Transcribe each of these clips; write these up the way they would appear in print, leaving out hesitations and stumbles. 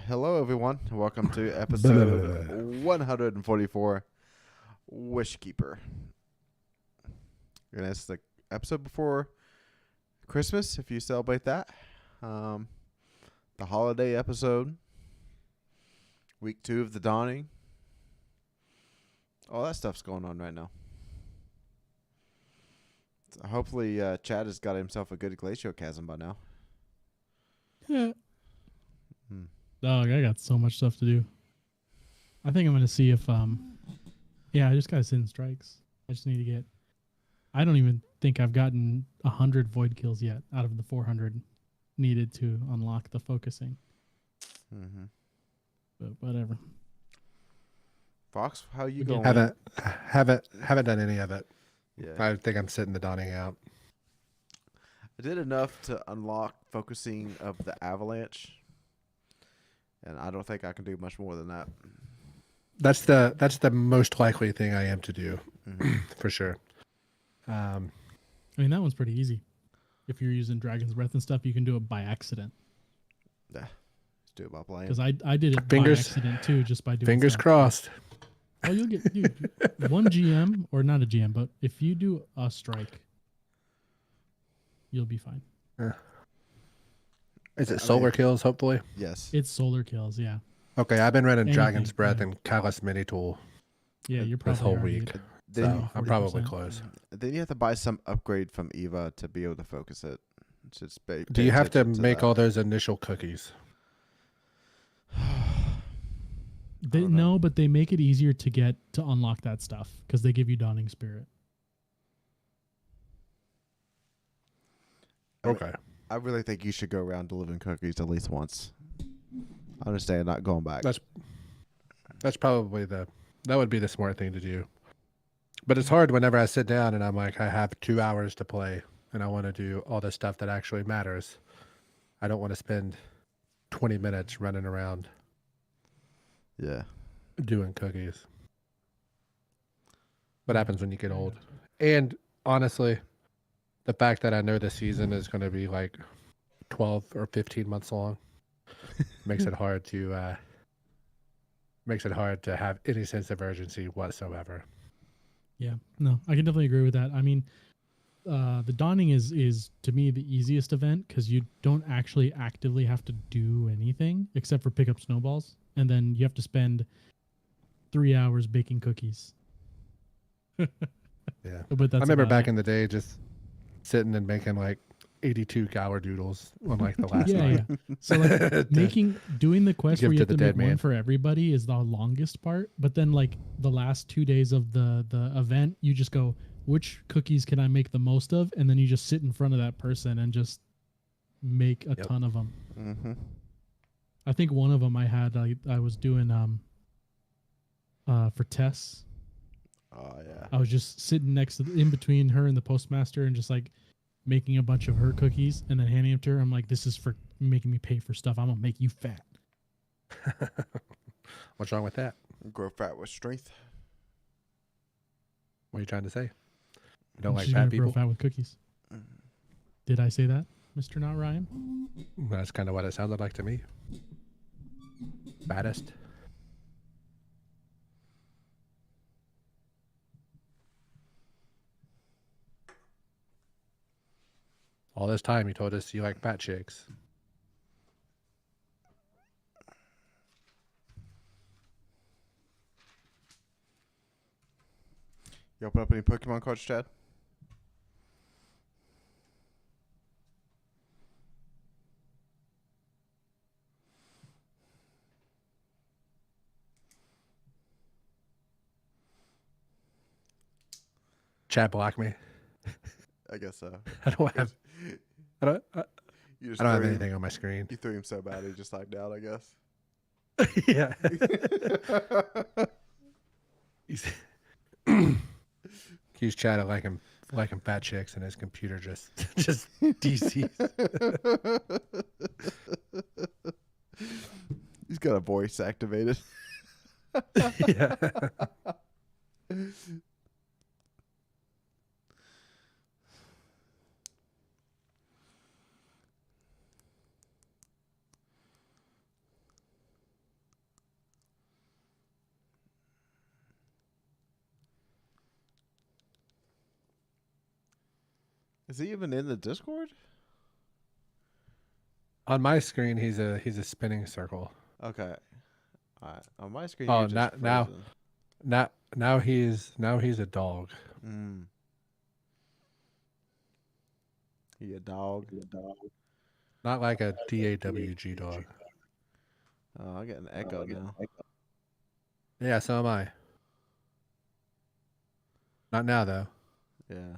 Hello, everyone. Welcome to episode 144, WishKeeper. And it's the episode before Christmas, if you celebrate that. The holiday episode. Week 2 of the dawning. All that stuff's going on right now. So hopefully, Chad has got himself a good glaciocasm by now. Yeah. Dog, I got so much stuff to do. I think I'm going to see if, I just got to send strikes. I just need to get, I don't even think I've gotten 100 void kills yet out of the 400 needed to unlock the focusing. Mm-hmm. But whatever. Fox, how you going? Haven't done any of it. Yeah. I think I'm sitting the dawning out. I did enough to unlock focusing of the avalanche. And I don't think I can do much more than that. That's the most likely thing I am to do, for sure. I mean, that one's pretty easy. If you're using Dragon's Breath and stuff, you can do it by accident. Yeah, just do it by playing. Because I did it by accident too, just by doing fingers stuff. crossed. Oh, you'll get one GM, or not a GM, but if you do a strike, you'll be fine. Is it solar kills, hopefully? Yes. It's solar kills, yeah. Okay, I've been running Anything, Dragon's Breath yeah. and Callous Mini Tool Yeah, you're probably this whole already week. at So I'm probably 40%. close. Then you have to buy some upgrade from Eva to be able to focus it. Just Do you have to make all those initial cookies? No, but they make it easier to unlock that stuff because they give you Dawning Spirit. Okay. I really think you should go around delivering cookies at least once. I understand not going back. That's probably that would be the smart thing to do. But it's hard whenever I sit down and I'm like, I have 2 hours to play and I want to do all the stuff that actually matters. I don't want to spend 20 minutes running around doing cookies. What happens when you get old? And honestly, the fact that I know the season is going to be like 12 or 15 months long makes it hard to have any sense of urgency whatsoever. Yeah, no, I can definitely agree with that. I mean, the Dawning is to me the easiest event because you don't actually actively have to do anything except for pick up snowballs, and then you have to spend 3 hours baking cookies. Yeah, but that's I remember back in the day just sitting and making like 82 gower doodles on like the last night. Yeah. So like doing the quest Give where you to have to the make dead man. one for everybody is the longest part. But then like the last 2 days of the event, you just go, which cookies can I make the most of? And then you just sit in front of that person and just make a ton of them. Mm-hmm. I think one of them I was doing for Tess. Oh yeah. I was just sitting in between her and the postmaster and just like making a bunch of her cookies and then handing them to her. I'm like, this is for making me pay for stuff. I'm gonna make you fat. What's wrong with that? Grow fat with strength. What are you trying to say? You don't like She's fat gonna people? grow fat with cookies. Did I say that, Mr. Not Ryan? That's kind of what it sounded like to me. Fattest. All this time you told us you like fat chicks. You open up any Pokemon cards, Chad? Chad blocked me. I guess so. I don't have You just I don't have threw him- anything on my screen. You threw him so bad he just lagged out, I guess. Yeah. He's chatting like him fat chicks, and his computer just DCs. He's got a voice activated. Yeah. Is he even in the Discord? On my screen, he's a spinning circle. Okay. All right. On my screen, Oh, you're just frozen. now he's a dog. Mm. He a dog. Not like a DAWG dog. Oh, I get an echo now. Yeah, so am I. Not now though. Yeah.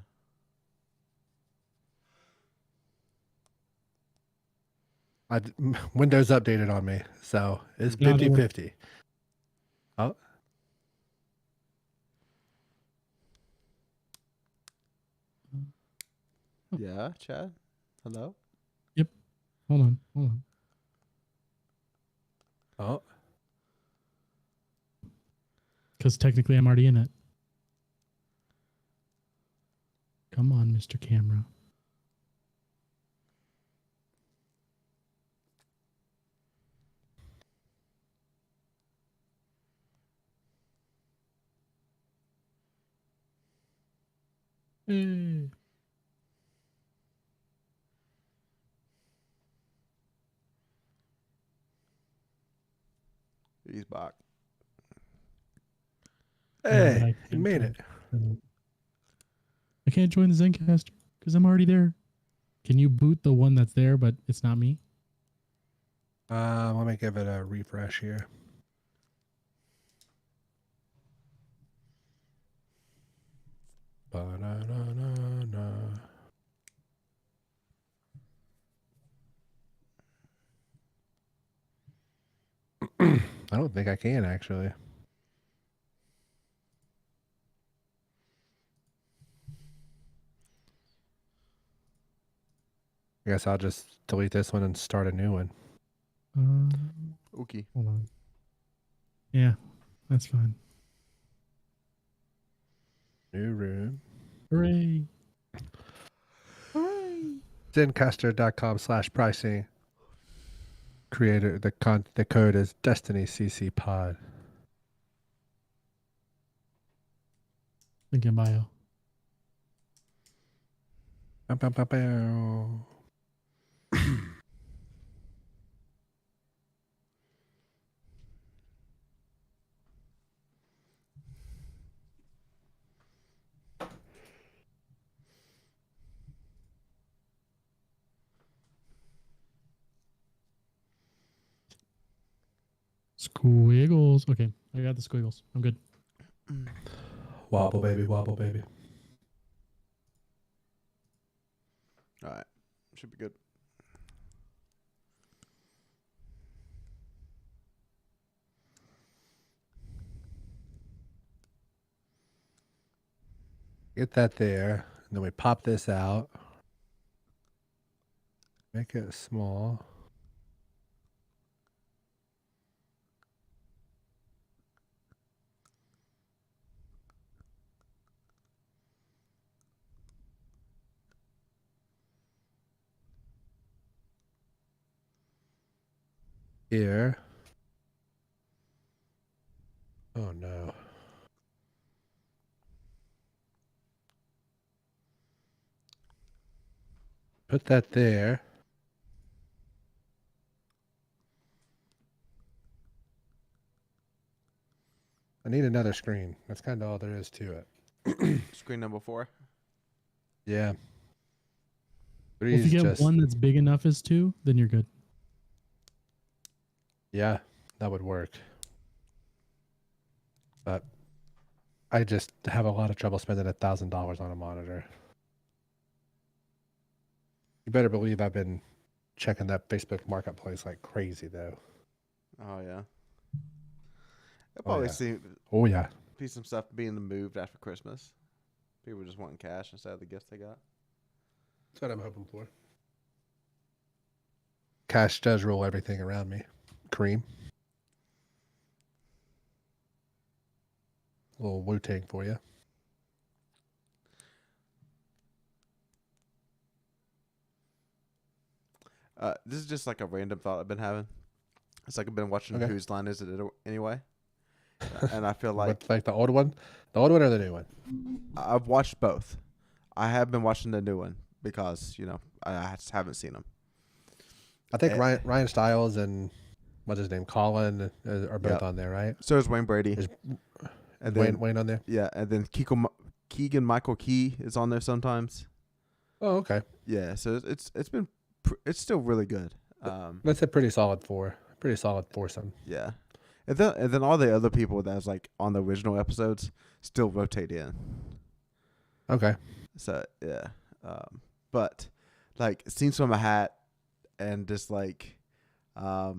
Windows updated on me, so it's No, don't worry. 50-50. Oh, Yeah, Chad. Hello. Hold on. oh, Because technically I'm already in it. Come on, Mr. Camera. Hey. He's back. Yeah, but hey, I you can't made join. it. I can't join the Zencaster because I'm already there. Can you boot the one that's there, but it's not me? Let me give it a refresh here. Ba-na-na-na-na. I don't think I can actually. I guess I'll just delete this one and start a new one. Okay. Hold on. Yeah, that's fine. New room. Hooray. Zencaster.com/pricing. Creator, the code is Destiny CC Pod. Link in bio. Bow, bow, bow, bow. Squiggles. Okay, I got the squiggles. I'm good. Wobble baby, wobble baby. All right. Should be good. Get that there. And then we pop this out. Make it small. Here. Oh no. Put that there. I need another screen. That's kind of all there is to it. Screen number 4. Yeah. Well, Three if you is get just, one that's big enough as 2, then you're good. yeah, that would work. But I just have a lot of trouble spending $1,000 on a monitor. You better believe I've been checking that Facebook marketplace like crazy though. Oh yeah. There'll Oh, probably yeah. Oh yeah. be some stuff being moved after Christmas. People just wanting cash instead of the gifts they got. That's what I'm hoping for. Cash does rule everything around me. Cream. little Wu-Tang for you. This is just like a random thought I've been having. It's like I've been watching Okay. Whose Line Is It Anyway? And I feel like Like the old one? The old one or the new one? I've watched both. I have been watching the new one because, I just haven't seen them. I think Ryan Stiles and what's his name, Colin, are both on there, right? So is Wayne Brady. Is And Wayne on there? Yeah, and then Keegan Michael Key is on there sometimes. Oh, okay. Yeah, so it's still really good. That's a pretty solid foursome. Yeah, and then all the other people that was like on the original episodes still rotate in. Okay. So yeah, but like scenes from a hat and just like stuff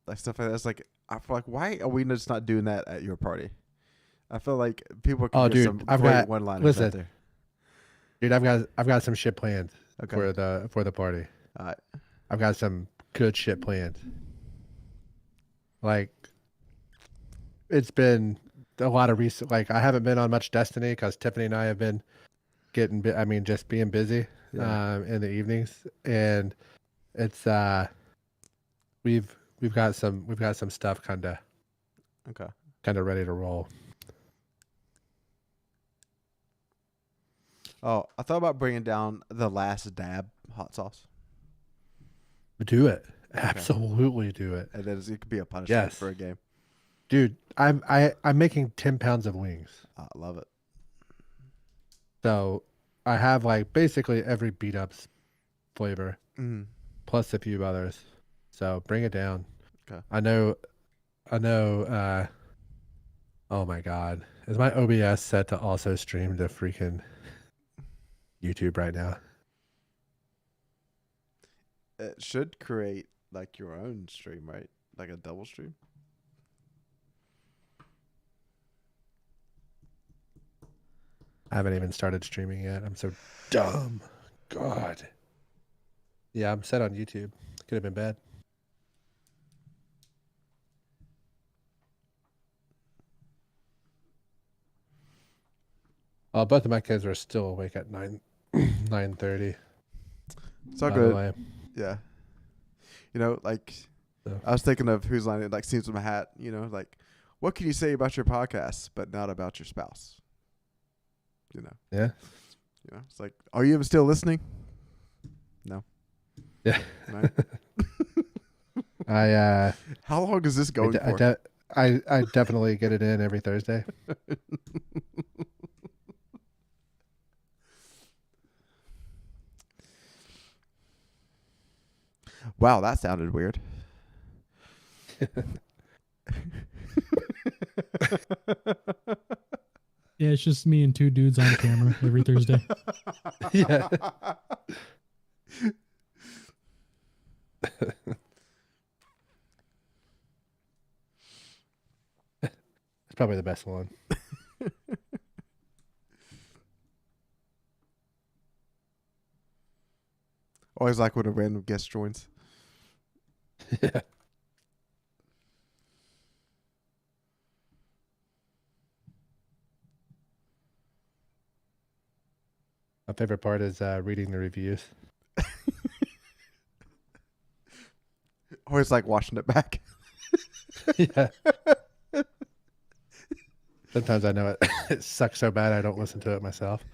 like that. It's like I feel like why are we just not doing that at your party? I feel like people can get some great one-liners out there. Dude, I've got some shit planned Okay. for the party. All right. I've got some good shit planned. Like, it's been a lot of recent. Like, I haven't been on much Destiny because Tiffany and I have been just being busy in the evenings, and it's we've got some stuff kind of ready to roll. Oh, I thought about bringing down the Last Dab hot sauce. Do it. Absolutely do it. And then it could be a punishment for a game. Dude, I'm making 10 pounds of wings. I love it. So I have like basically every beat ups flavor plus a few others. So bring it down. Okay. I know oh my God. Is my OBS set to also stream to freaking YouTube right now? It should create like your own stream, right? Like a double stream. I haven't even started streaming yet. I'm so dumb. God. Yeah, I'm set on YouTube. Could have been bad. Both of my kids are still awake at 9:30. It's all good. Yeah. I was thinking of Whose Line, like Scenes with My Hat, like what can you say about your podcast, but not about your spouse? Yeah. It's like, are you even still listening? No. Yeah. No? How long is this going for? I definitely get it in every Thursday. Wow, that sounded weird. Yeah, it's just me and two dudes on camera every Thursday. Yeah. It's probably the best one. Always like when a random guest joins. Yeah. My favorite part is reading the reviews. Always like watching it back. Yeah. Sometimes I know it sucks so bad I don't listen to it myself.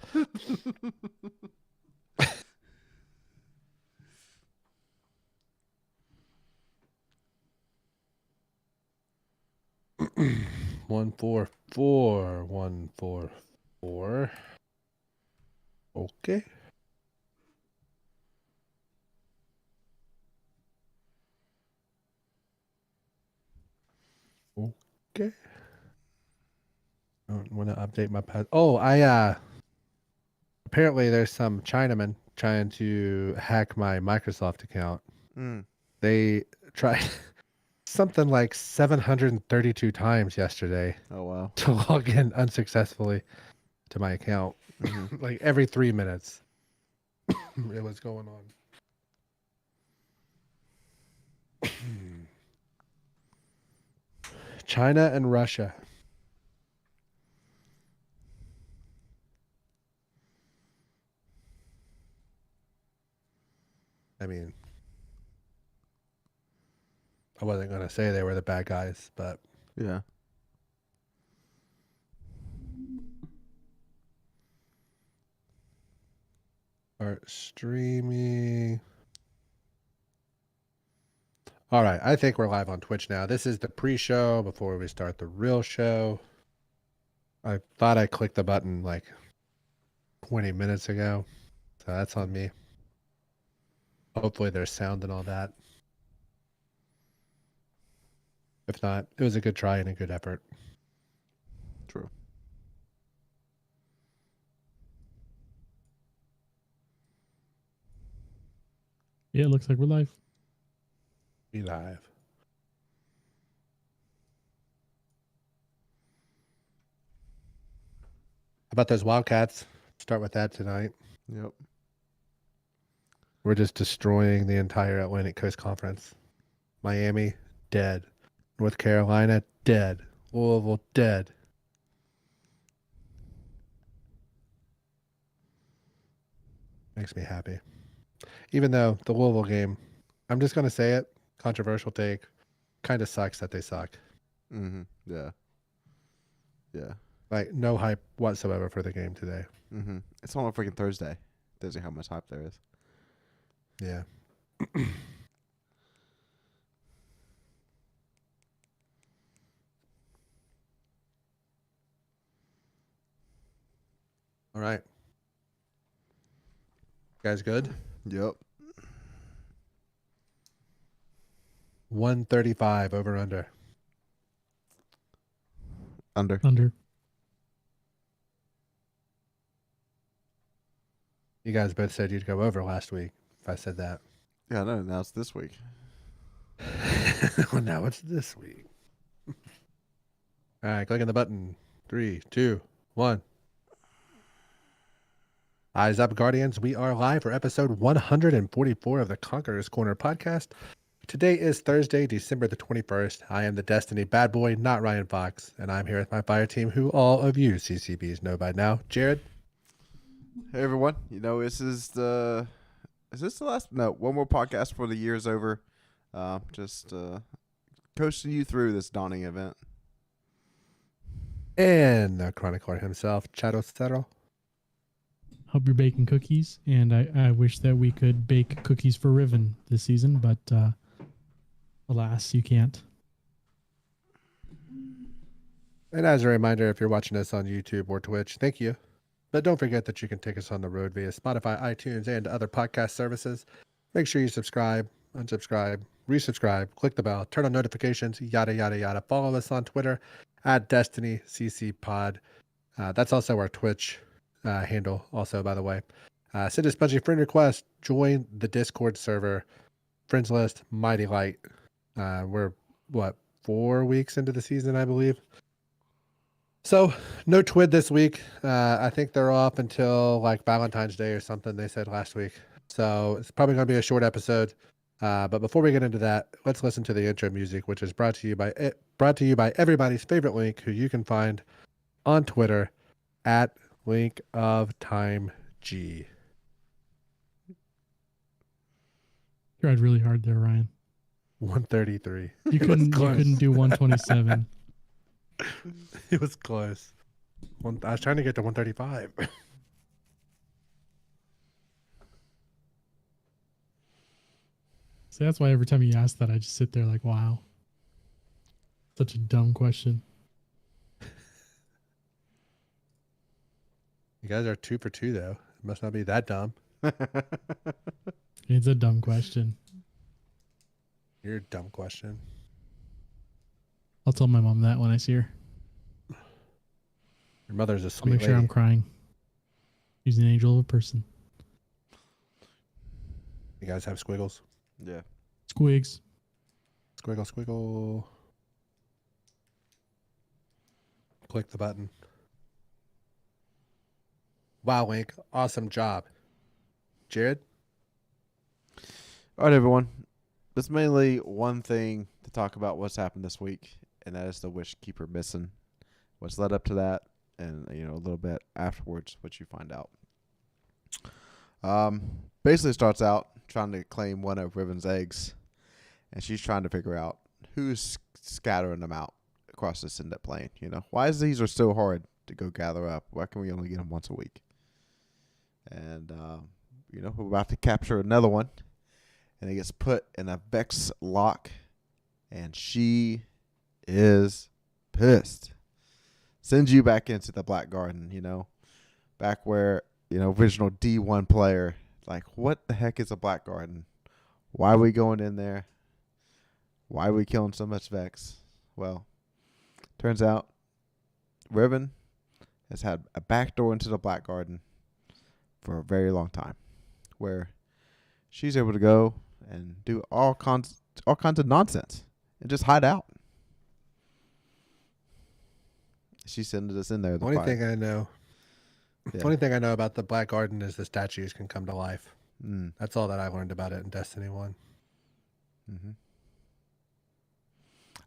One, 4, 4, 1, 4, 4. Okay. Okay. I don't want to update my pad. Oh, apparently there's some Chinaman trying to hack my Microsoft account. They tried something like 732 times yesterday. Oh, wow. To log in unsuccessfully to my account. Like every 3 minutes. It was going on. China and Russia. I mean, I wasn't going to say they were the bad guys, but Yeah. start streaming. All right, I think we're live on Twitch now. This is the pre-show before we start the real show. I thought I clicked the button like 20 minutes ago, so that's on me. Hopefully there's sound and all that. If not, it was a good try and a good effort. True. Yeah, it looks like we're live. Be live. How about those Wildcats? Start with that tonight. Yep. We're just destroying the entire Atlantic Coast Conference. Miami, dead. North Carolina, dead. Louisville, dead. Makes me happy. Even though the Louisville game, I'm just going to say it, controversial take, kind of sucks that they suck. Mm-hmm. Yeah. Yeah. Like, no hype whatsoever for the game today. Mm-hmm. It's on a freaking Thursday. Tells you how much hype there is. Yeah. All right. Guys good? Yep. 135 over under. Under. You guys both said you'd go over last week if I said that. Yeah, no, now it's this week. Well, now it's this week. All right, clicking the button. 3, 2, 1. Eyes up, Guardians. We are live for episode 144 of the Conqueror's Corner podcast. Today is Thursday, December the 21st. I am the Destiny bad boy, not Ryan Fox, and I'm here with my fire team, who all of you CCBs know by now. Jared. Hey, everyone. Is this the last? No, one more podcast before the year's over. Just coasting you through this dawning event. And the chronicler himself, Chado Cero. Hope you're baking cookies, and I wish that we could bake cookies for Riven this season, but alas, you can't. And as a reminder, if you're watching us on YouTube or Twitch, thank you. But don't forget that you can take us on the road via Spotify, iTunes, and other podcast services. Make sure you subscribe, unsubscribe, resubscribe, click the bell, turn on notifications, yada, yada, yada. Follow us on Twitter at DestinyCCPod. That's also our Twitch handle, also, by the way. Send us a bunch of friend requests. Join the Discord server. Friends list, mighty light. We're, 4 weeks into the season, I believe. So, no TWID this week. I think they're off until like Valentine's Day or something, they said last week. So, it's probably going to be a short episode. But before we get into that, let's listen to the intro music, which is brought to you by everybody's favorite Link, who you can find on Twitter at Link of Time G. You tried really hard there, Ryan. 133. You couldn't do 127. It was close. I was trying to get to 135. See, that's why every time you ask that, I just sit there like, wow. Such a dumb question. You guys are 2 for 2, though. It must not be that dumb. It's a dumb question. You're a dumb question. I'll tell my mom that when I see her. Your mother's a I'll sweet make sure lady. I'm crying. She's an angel of a person. You guys have squiggles? Yeah. Squigs. Squiggle, squiggle. Click the button. Wow, Link. Awesome job. Jared? All right, everyone. There's mainly one thing to talk about what's happened this week, and that is the WishKeeper missing. What's led up to that, and a little bit afterwards, what you find out. Basically, it starts out trying to claim one of Riven's eggs, and she's trying to figure out who's scattering them out across the Syndet plain. You know, why is these are so hard to go gather up? Why can we only get them once a week? And you know, we're about to capture another one, and it gets put in a Vex lock, and she is pissed. Sends you back into the Black Garden, you know, back where, you know, original D1 player, like, what the heck is a Black Garden? Why are we going in there? Why are we killing so much Vex? Well, turns out Riven has had a backdoor into the Black Garden for a very long time, where she's able to go and do all kinds of nonsense and just hide out. She sent us in there. The only thing I know about the Black Garden is the statues can come to life. That's all that I learned about it in Destiny 1. Mm-hmm.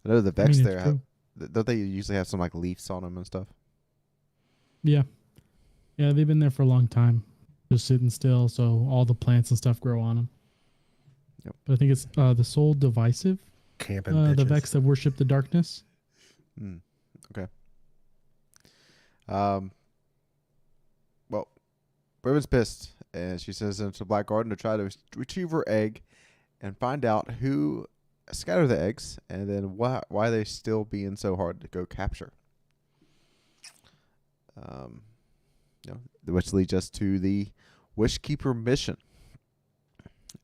I know the Vex there have, don't they usually have some like leaves on them and stuff? Yeah. Yeah, they've been there for a long time, just sitting still, so all the plants and stuff grow on them. Yep. But I think it's the Soul Divisive, camping the Vex that worship the darkness. Okay. Well, Riven's pissed, and she sends into the Black Garden to try to retrieve her egg and find out who scattered the eggs, and then why they're still being so hard to go capture. You know, which leads us to the WishKeeper mission.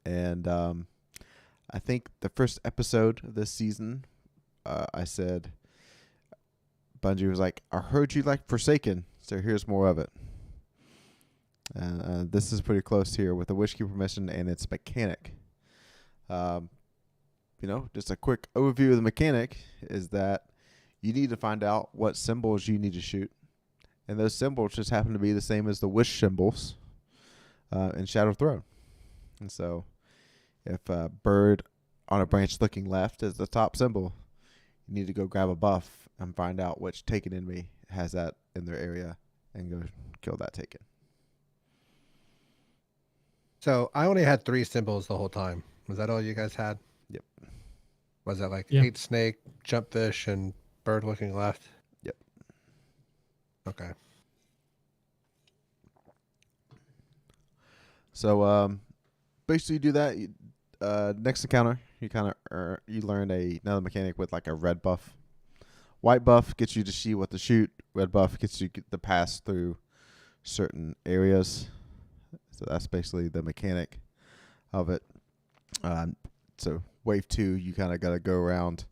And I think the first episode of this season, I said, Bungie was like, I heard you like Forsaken, so here's more of it. And this is pretty close here with the WishKeeper mission and its mechanic. You know, just a quick overview of the mechanic is that you need to find out what symbols you need to shoot. And those symbols just happen to be the same as the wish symbols in Shadow Throne. And so if a bird on a branch looking left is the top symbol, you need to go grab a buff and find out which taken enemy has that in their area and go kill that taken. So I only had 3 symbols the whole time. Was that all you guys had? Yep. Was that like 8 snake, jumpfish, and bird looking left? Yep. Okay. So basically you do that. Next encounter, you learn another mechanic with like a red buff. White buff gets you to see what to shoot. Red buff gets you to pass through certain areas. So that's basically the mechanic of it. So wave 2, you kind of got to go around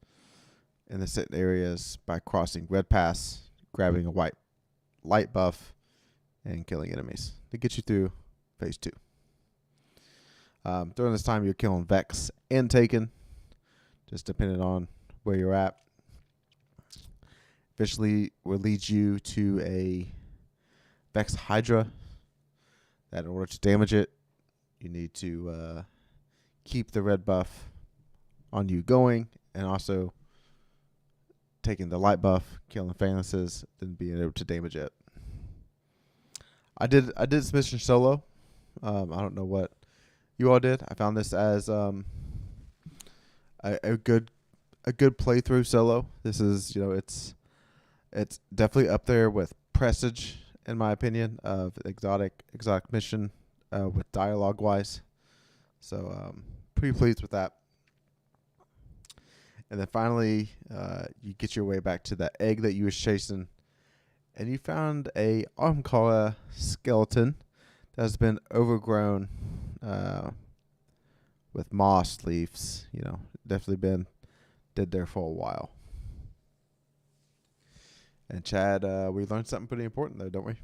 in the certain areas by crossing red pass, grabbing a white light buff, and killing enemies to get you through phase 2. During this time, you're killing Vex and Taken, just depending on where you're at. Eventually will lead you to a Vex Hydra. That in order to damage it, you need to keep the red buff on you going, and also taking the light buff, killing Phalanxes, then being able to damage it. I did this mission solo. I don't know what you all did. I found this as a good playthrough solo. This is, you know, it's definitely up there with Presage in my opinion of exotic mission with dialogue wise. So pretty pleased with that. And then finally, you get your way back to that egg that you was chasing, and you found a Conqueror skeleton that has been overgrown with moss leaves. You know, definitely been dead there for a while. And Chad, we learned something pretty important there, don't we?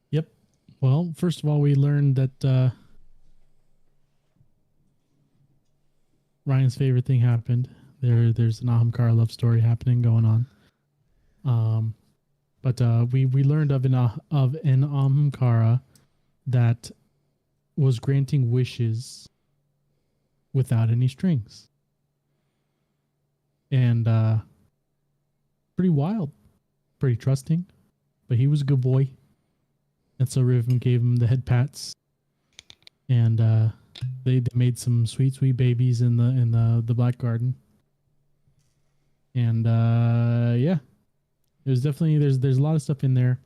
Yep. Well, first of all, we learned that Ryan's favorite thing happened. There's an Ahamkara love story going on. But we learned of an Ahamkara that was granting wishes without any strings. And pretty wild, pretty trusting, but he was a good boy. And so Riven gave him the head pats and they made some sweet babies in the Black Garden. And yeah, there's definitely there's a lot of stuff in there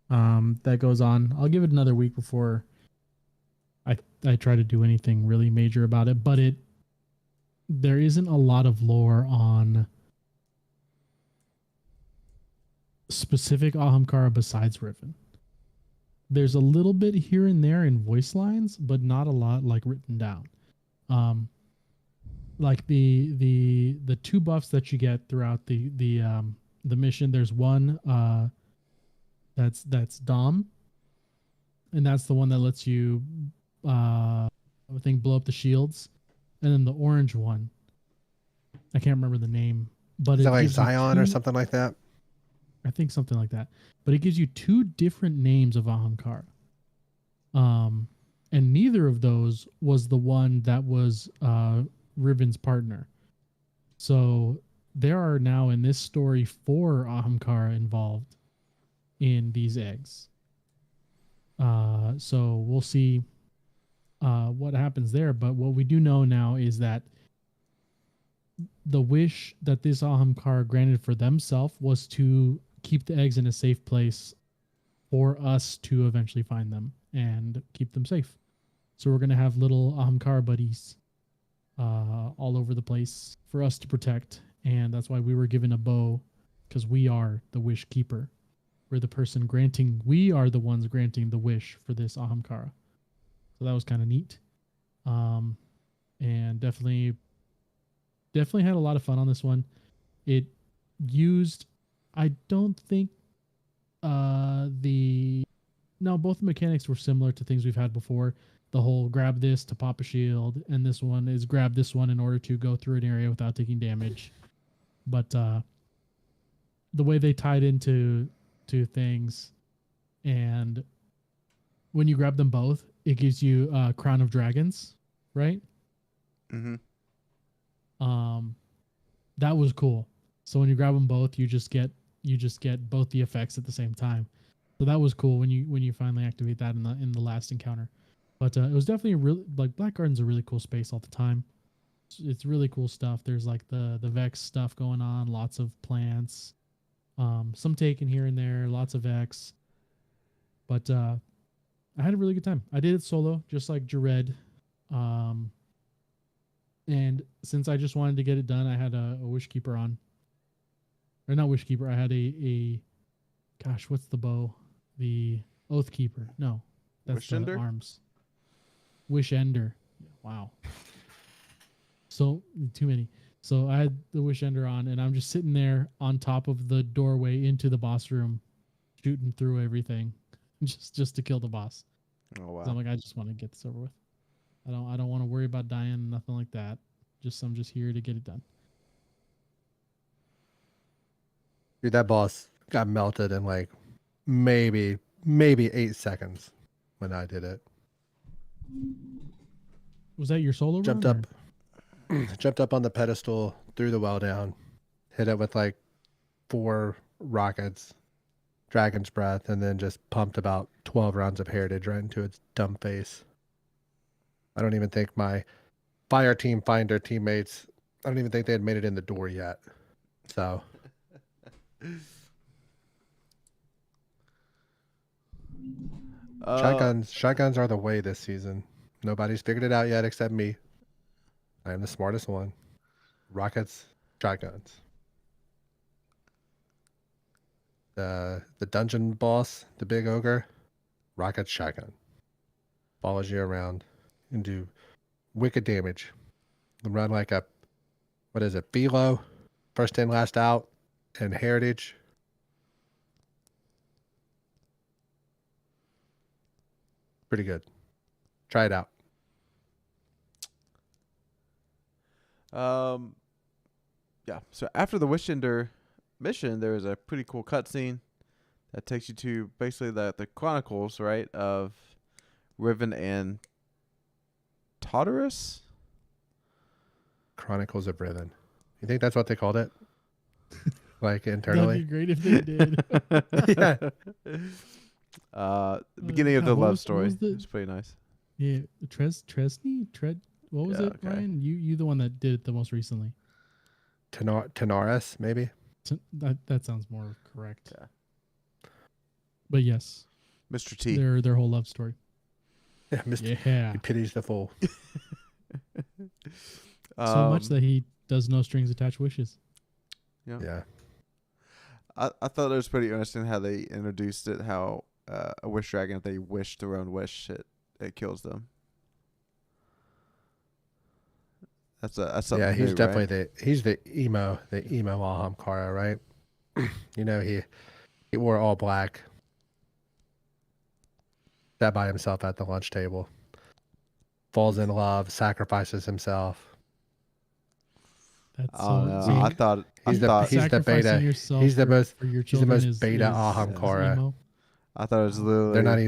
that goes on. I'll give it another week before I try to do anything really major about it, but there isn't a lot of lore on specific Ahamkara besides Riven. There's a little bit here and there in voice lines, but not a lot like written down. Like the two buffs that you get throughout the mission. There's one that's Dom, and that's the one that lets you I think blow up the shields, and then the orange one, I can't remember the name, but Is it it like gives you Zion or two- something like that? I think something like that. But it gives you two different names of Ahamkara. And neither of those was the one that was Riven's partner. So there are now in this story 4 Ahamkara involved in these eggs. So we'll see what happens there. But what we do know now is that the wish that this Ahamkara granted for themselves was to keep the eggs in a safe place for us to eventually find them and keep them safe. So we're going to have little Ahamkara buddies all over the place for us to protect. And that's why we were given a bow, because we are the WishKeeper. We're the person granting, we are the ones granting the wish for this Ahamkara. So that was kind of neat. And definitely had a lot of fun on this one. It used, I don't think both the mechanics were similar to things we've had before. The whole grab this to pop a shield, and this one is grab this one in order to go through an area without taking damage. But the way they tied into things, and when you grab them both, it gives you Crown of Dragons, right? Mm-hmm. That was cool. So when you grab them both, you just get both the effects at the same time. So that was cool when you finally activate that in the last encounter. But it was definitely a really, like, Black Garden's a really cool space all the time. It's really cool stuff. There's like the Vex stuff going on, lots of plants, some taken here and there, lots of Vex. But I had a really good time. I did it solo, just like Jared. And since I just wanted to get it done, I had a WishKeeper on. Or not WishKeeper, I had a gosh, what's the bow? The Oathkeeper. No, that's the Wishender? arms. Wishender. Wow. So too many. So I had the Wishender on, and I'm just sitting there on top of the doorway into the boss room, shooting through everything, just to kill the boss. Oh wow. So I'm like, I just want to get this over with. I don't want to worry about dying, nothing like that. I'm just here to get it done. Dude, that boss got melted in like maybe 8 seconds when I did it. Was that your solo Jumped run? Jumped up on the pedestal, threw the well down, hit it with like 4 rockets, Dragon's Breath, and then just pumped about 12 rounds of Heritage right into its dumb face. I don't even think my Fire Team Finder teammates, I don't even think they had made it in the door yet. So shotguns are the way this season. Nobody's figured it out yet except me. I am the smartest one. Rockets, shotguns. The dungeon boss, the big ogre, rocket shotgun. Follows you around and do wicked damage. Run like a, what is it, Philo, first in, last out, and Heritage. Pretty good. Try it out. Yeah. So after the Wishender mission, there was a pretty cool cutscene that takes you to basically the chronicles, right, of Riven and Tartarus. Chronicles of Riven. You think that's what they called it? Like internally? That'd be great if they did. Yeah. Beginning of the what love was story. the- It's pretty nice. Yeah, Tresney. What was Yeah, it, okay. Ryan? You the one that did it the most recently. Tanaris, maybe. That sounds more correct. Okay. But yes, Mr. T. their whole love story. Yeah, Mr. Yeah, He pities the fool. so much that he does no strings attached wishes. Yeah. I thought it was pretty interesting how they introduced it. How a wish dragon, if they wish their own wish, it kills them. That's something Yeah, he's new, definitely right? he's the emo Ahamkara, right? You know, he wore all black. Sat by himself at the lunch table. Falls in love, sacrifices himself. That's I don't so. know. See, I thought He's the sacrificing beta. yourself He's the most for your he's the children most beta is Ahamkara. emo. I thought it was They're not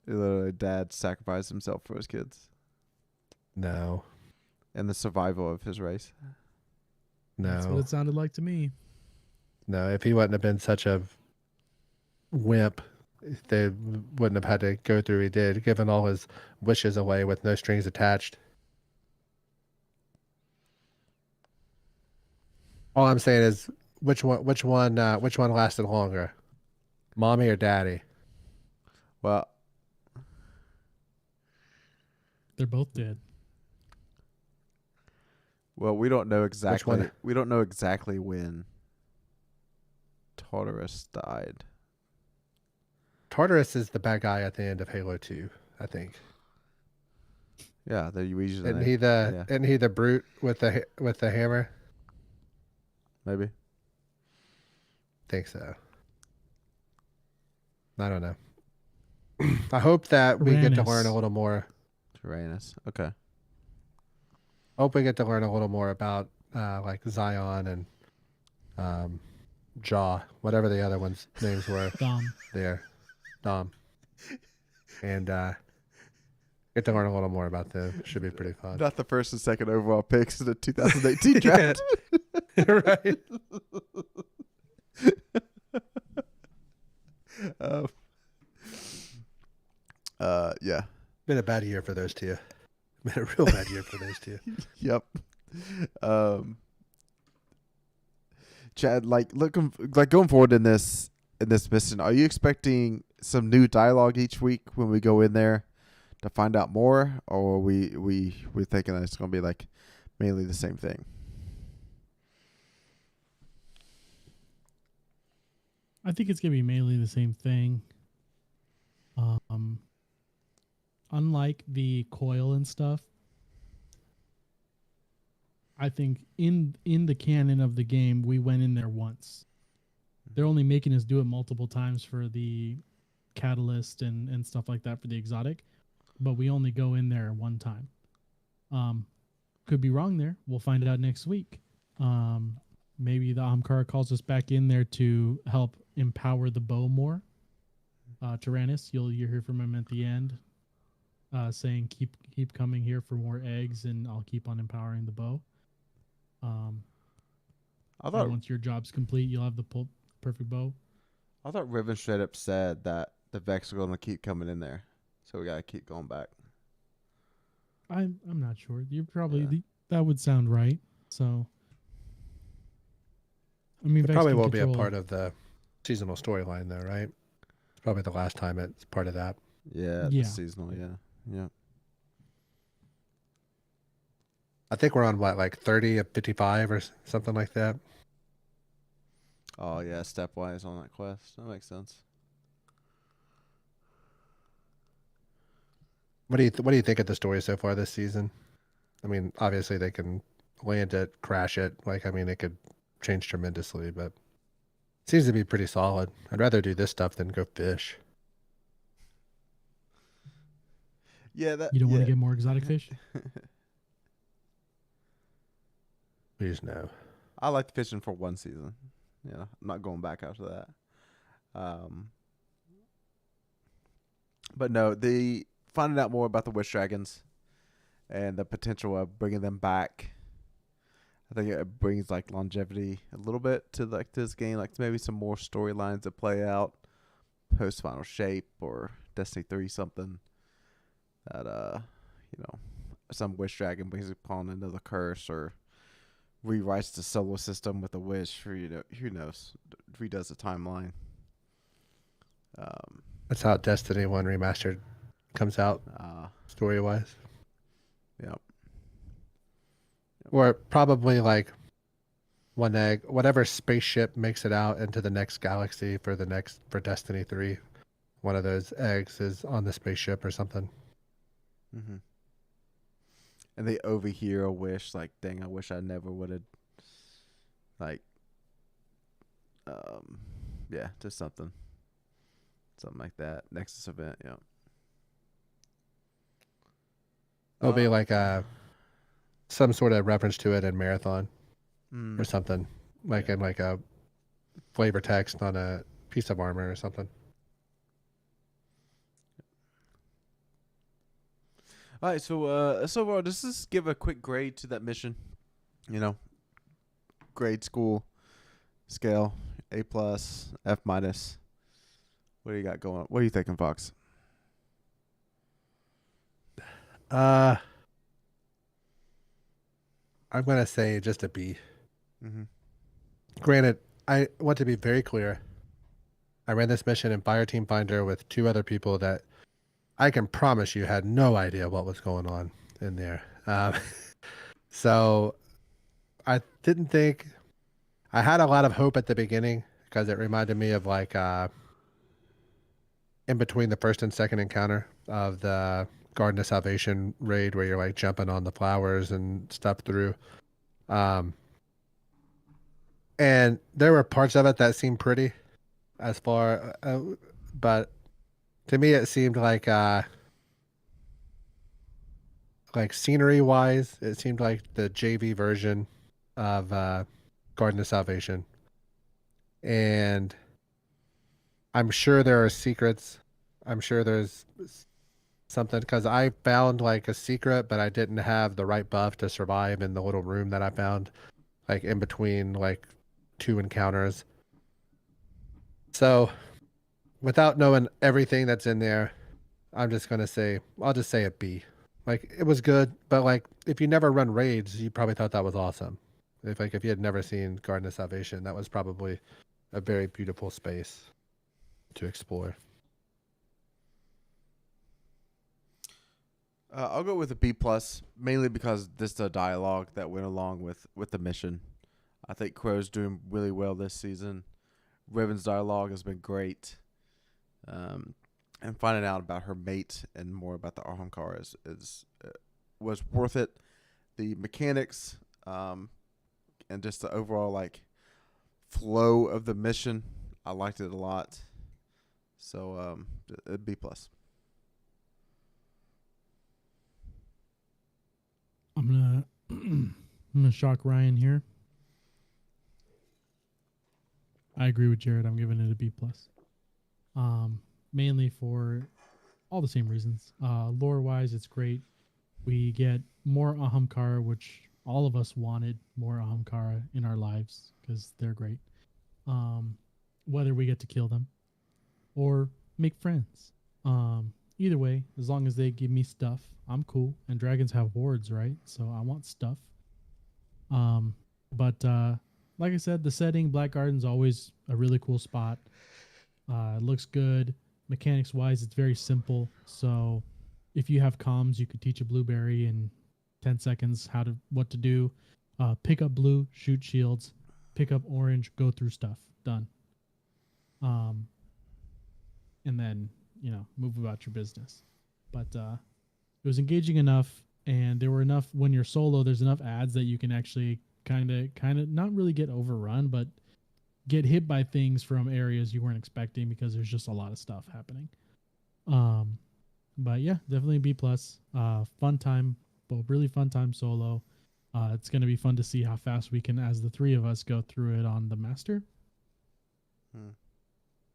literally dad sacrificed himself for his kids no. and the survival of his race. That's what No. it sounded like to me. No, if he wouldn't have been such a wimp, they wouldn't have had to go through he did, giving all his wishes away with no strings attached. All I'm saying is which one lasted longer? Mommy or daddy? Well, They're both dead. we don't know one? exactly. We don't know exactly when Tartarus died. Tartarus is the bad guy at the end of Halo 2, I think. Yeah, they usually Isn't he the brute with the hammer? maybe. Think so. I don't know. I hope that we get to learn a Tyrannus. little more. Tyrannus. Okay. Hope we get to learn a little more about like Zion and Jaw, whatever the other ones' names were Dom. there. Dom. And get to learn a little more about them. Should be pretty fun. Not the first and second overall picks in the 2018 draft. Right. Yeah. Been a bad year for those two. Been a real bad year for those two. Yep. Chad, going forward in this mission, are you expecting some new dialogue each week when we go in there to find out more, or we're thinking that it's going to be like mainly the same thing? I think it's gonna be mainly the same thing. Unlike the coil and stuff, I think in the canon of the game, we went in there once. They're only making us do it multiple times for the catalyst and stuff like that for the exotic, but we only go in there one time. Could be wrong there. We'll find it out next week. Maybe the Ahamkara calls us back in there to help empower the bow more. Tyrannus, you'll hear from him at the end, saying keep coming here for more eggs, and I'll keep on empowering the bow. I thought once your job's complete, you'll have the perfect bow. I thought Riven straight up said that the Vex are going to keep coming in there, so we got to keep going back. I'm not sure. You're probably that would sound right. So, I mean, It Vex probably can won't be a control- part of the seasonal storyline, though, right? It's probably the last time it's part of that. Yeah, Yeah. the seasonal. Yeah. I think we're on what, like 30 of 55 or something like that. Oh yeah, stepwise on that quest. That makes sense. What do you think of the story so far this season? I mean, obviously they can land it, crash it. Like, I mean, it could change tremendously, but it seems to be pretty solid. I'd rather do this stuff than go fish. Yeah, that You don't want to get more exotic fish? Please no. I liked fishing for one season. Yeah, I'm not going back after that. But no, the finding out more about the Wish Dragons and the potential of bringing them back. I think it brings like longevity a little bit to like this game, like maybe some more storylines to play out post Final Shape or Destiny 3 something. that some wish dragon brings upon another curse or rewrites the solar system with a wish, or who knows, redoes the timeline. That's how Destiny 1 Remastered comes out, story-wise. Yep. Or probably like one egg, whatever spaceship makes it out into the next galaxy for Destiny 3. One of those eggs is on the spaceship or something. Mm-hmm. And they overhear a wish, like, dang, I wish I never would have, like, just something like that. Nexus event, yeah. It'll be like some sort of reference to it in Marathon or Mm. something, like in like a flavor text on a piece of armor or something. All right, so let's just give a quick grade to that mission. Grade school scale: A+, F-. What do you got going? What are you thinking, Fox? I'm gonna say just a B. Mm-hmm. Granted, I want to be very clear. I ran this mission in Fireteam Finder with 2 other people that I can promise you had no idea what was going on in there. So I didn't think I had a lot of hope at the beginning because it reminded me of like in between the first and second encounter of the Garden of Salvation raid where you're like jumping on the flowers and stuff through. And there were parts of it that seemed pretty as far, but to me it seemed like scenery wise, it seemed like the JV version of Garden of Salvation. And I'm sure there are secrets. I'm sure there's something because I found like a secret, but I didn't have the right buff to survive in the little room that I found, like in between like 2 encounters. So without knowing everything that's in there, I'll just say a B. Like it was good, but like if you never run raids, you probably thought that was awesome. If you had never seen Garden of Salvation, that was probably a very beautiful space to explore. I'll go with a B+, mainly because this is the dialogue that went along with the mission. I think Crow's doing really well this season. Riven's dialogue has been great. And finding out about her mate and more about the Ahamkar was worth it. The mechanics, and just the overall like flow of the mission, I liked it a lot. So a B+. I'm gonna shock Ryan here. I agree with Jared. I'm giving it a B+. Mainly for all the same reasons. Lore wise, it's great. We get more Ahamkara, which all of us wanted more Ahamkara in our lives because they're great. Whether we get to kill them or make friends. Either way, as long as they give me stuff, I'm cool. And dragons have hordes, right? So I want stuff. But like I said, the setting, Black Garden's always a really cool spot. It looks good. Mechanics wise, it's very simple. So if you have comms, you could teach a blueberry in 10 seconds what to do. Pick up blue, shoot shields. Pick up orange, go through stuff. Done. And then, move about your business. But it was engaging enough, and there were enough, when you're solo, there's enough ads that you can actually kind of not really get overrun, but get hit by things from areas you weren't expecting because there's just a lot of stuff happening. But yeah, definitely B+. Fun time, but really fun time solo. It's going to be fun to see how fast we can, as the 3 of us, go through it on the master.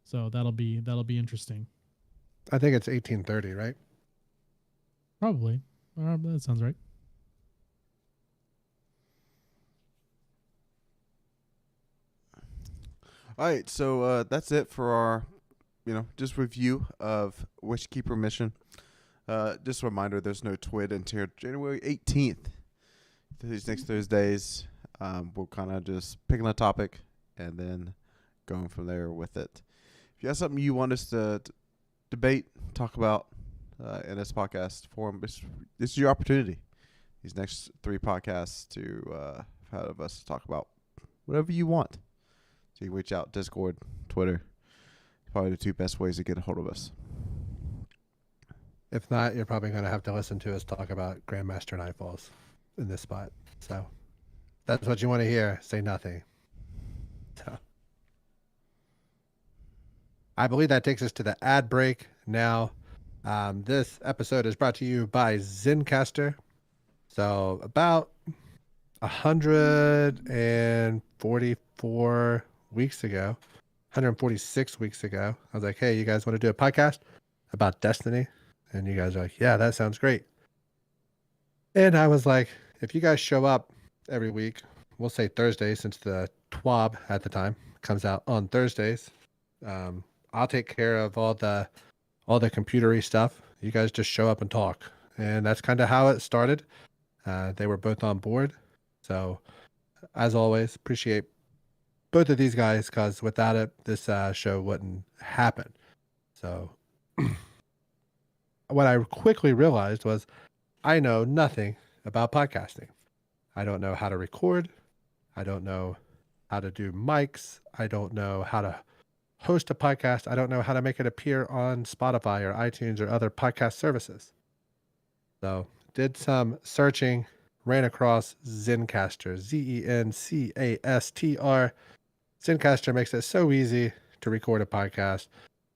So that'll be interesting. I think it's 1830, right? Probably. That sounds right. All right, so that's it for our, just review of WishKeeper mission. Just a reminder, there's no TWID until January 18th. These next Thursdays, we'll kind of just picking a topic and then going from there with it. If you have something you want us to debate, talk about in this podcast forum, this is your opportunity. These next 3 podcasts to have us talk about whatever you want. So you can reach out, Discord, Twitter. Probably the 2 best ways to get a hold of us. If not, you're probably going to have to listen to us talk about Grandmaster Nightfalls in this spot. So that's what you want to hear. Say nothing. So I believe that takes us to the ad break now. This episode is brought to you by Zencastr. So about 144 weeks ago, 146 weeks ago, I was like, hey, you guys want to do a podcast about Destiny? And you guys are like, yeah, that sounds great. And I was like, if you guys show up every week, we'll say Thursday, since the TWAB at the time comes out on Thursdays, I'll take care of all the computery stuff. You guys just show up and talk. And that's kind of how it started. They were both on board. So as always, appreciate both of these guys, because without it, this show wouldn't happen. So what I quickly realized was I know nothing about podcasting. I don't know how to record. I don't know how to do mics. I don't know how to host a podcast. I don't know how to make it appear on Spotify or iTunes or other podcast services. So did some searching, ran across Zencastr, Zencastr. Zencastr makes it so easy to record a podcast.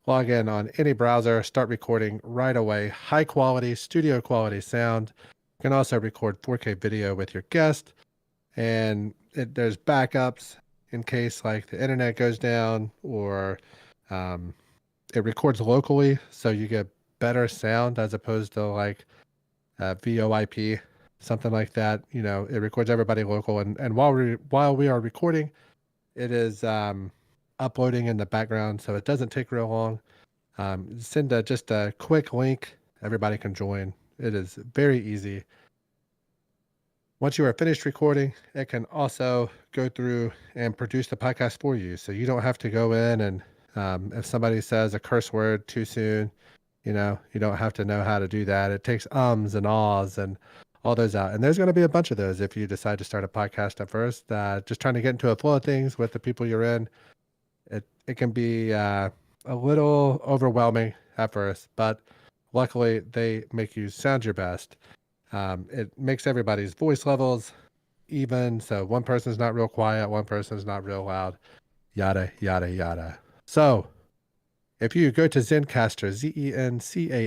Log in on any browser, start recording right away. High quality, studio quality sound. You can also record 4K video with your guest. And there's backups in case like the internet goes down, or it records locally, so you get better sound as opposed to like VoIP, something like that. You know, it records everybody local. And while we are recording, it is uploading in the background, so it doesn't take real long. Send just a quick link. Everybody can join. It is very easy. Once you are finished recording, it can also go through and produce the podcast for you. So you don't have to go in and if somebody says a curse word too soon, you don't have to know how to do that. It takes ums and ahs and all those out. And there's going to be a bunch of those if you decide to start a podcast at first. Just trying to get into a flow of things with the people you're in. It can be a little overwhelming at first, but luckily they make you sound your best. It makes everybody's voice levels even. So one person's not real quiet, one person's not real loud, yada, yada, yada. So if you go to Zencastr,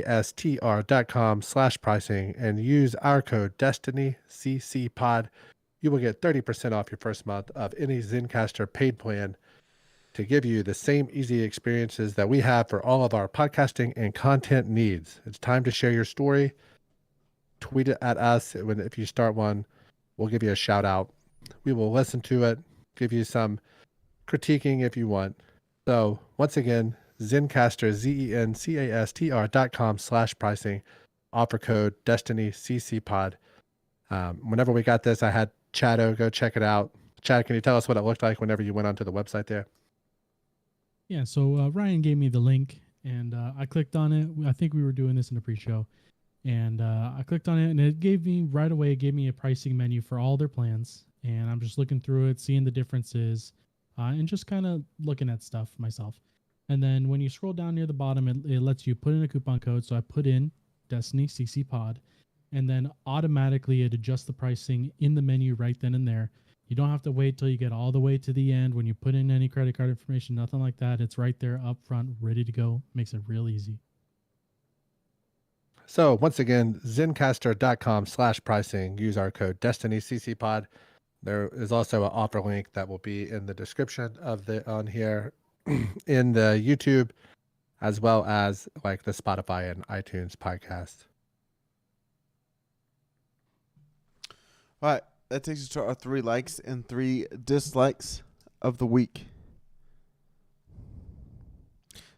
zencastr.com/pricing and use our code DestinyCCPod, you will get 30% off your first month of any Zencastr paid plan to give you the same easy experiences that we have for all of our podcasting and content needs. It's time to share your story. Tweet it at us. If you start one, we'll give you a shout out. We will listen to it, give you some critiquing if you want. So once again, Zencastr, zencastr.com/pricing, offer code DestinyCCPod. Whenever we got this, I had Chado go check it out. Chad, can you tell us what it looked like whenever you went onto the website there? Yeah, so Ryan gave me the link, and I clicked on it. I think we were doing this in the pre-show. And I clicked on it, and it gave me right away, it gave me a pricing menu for all their plans. And I'm just looking through it, seeing the differences, and just kind of looking at stuff myself. And then when you scroll down near the bottom, it lets you put in a coupon code. So I put in Destiny CC Pod, and then automatically it adjusts the pricing in the menu right then and there. You don't have to wait till you get all the way to the end when you put in any credit card information, nothing like that. It's right there up front, ready to go. Makes it real easy. So once again, zencastr.com/pricing. Use our code DestinyCCPod. There is also an offer link that will be in the description of on here in the YouTube, as well as like the Spotify and iTunes podcast. All right, that takes us to our 3 likes and 3 dislikes of the week.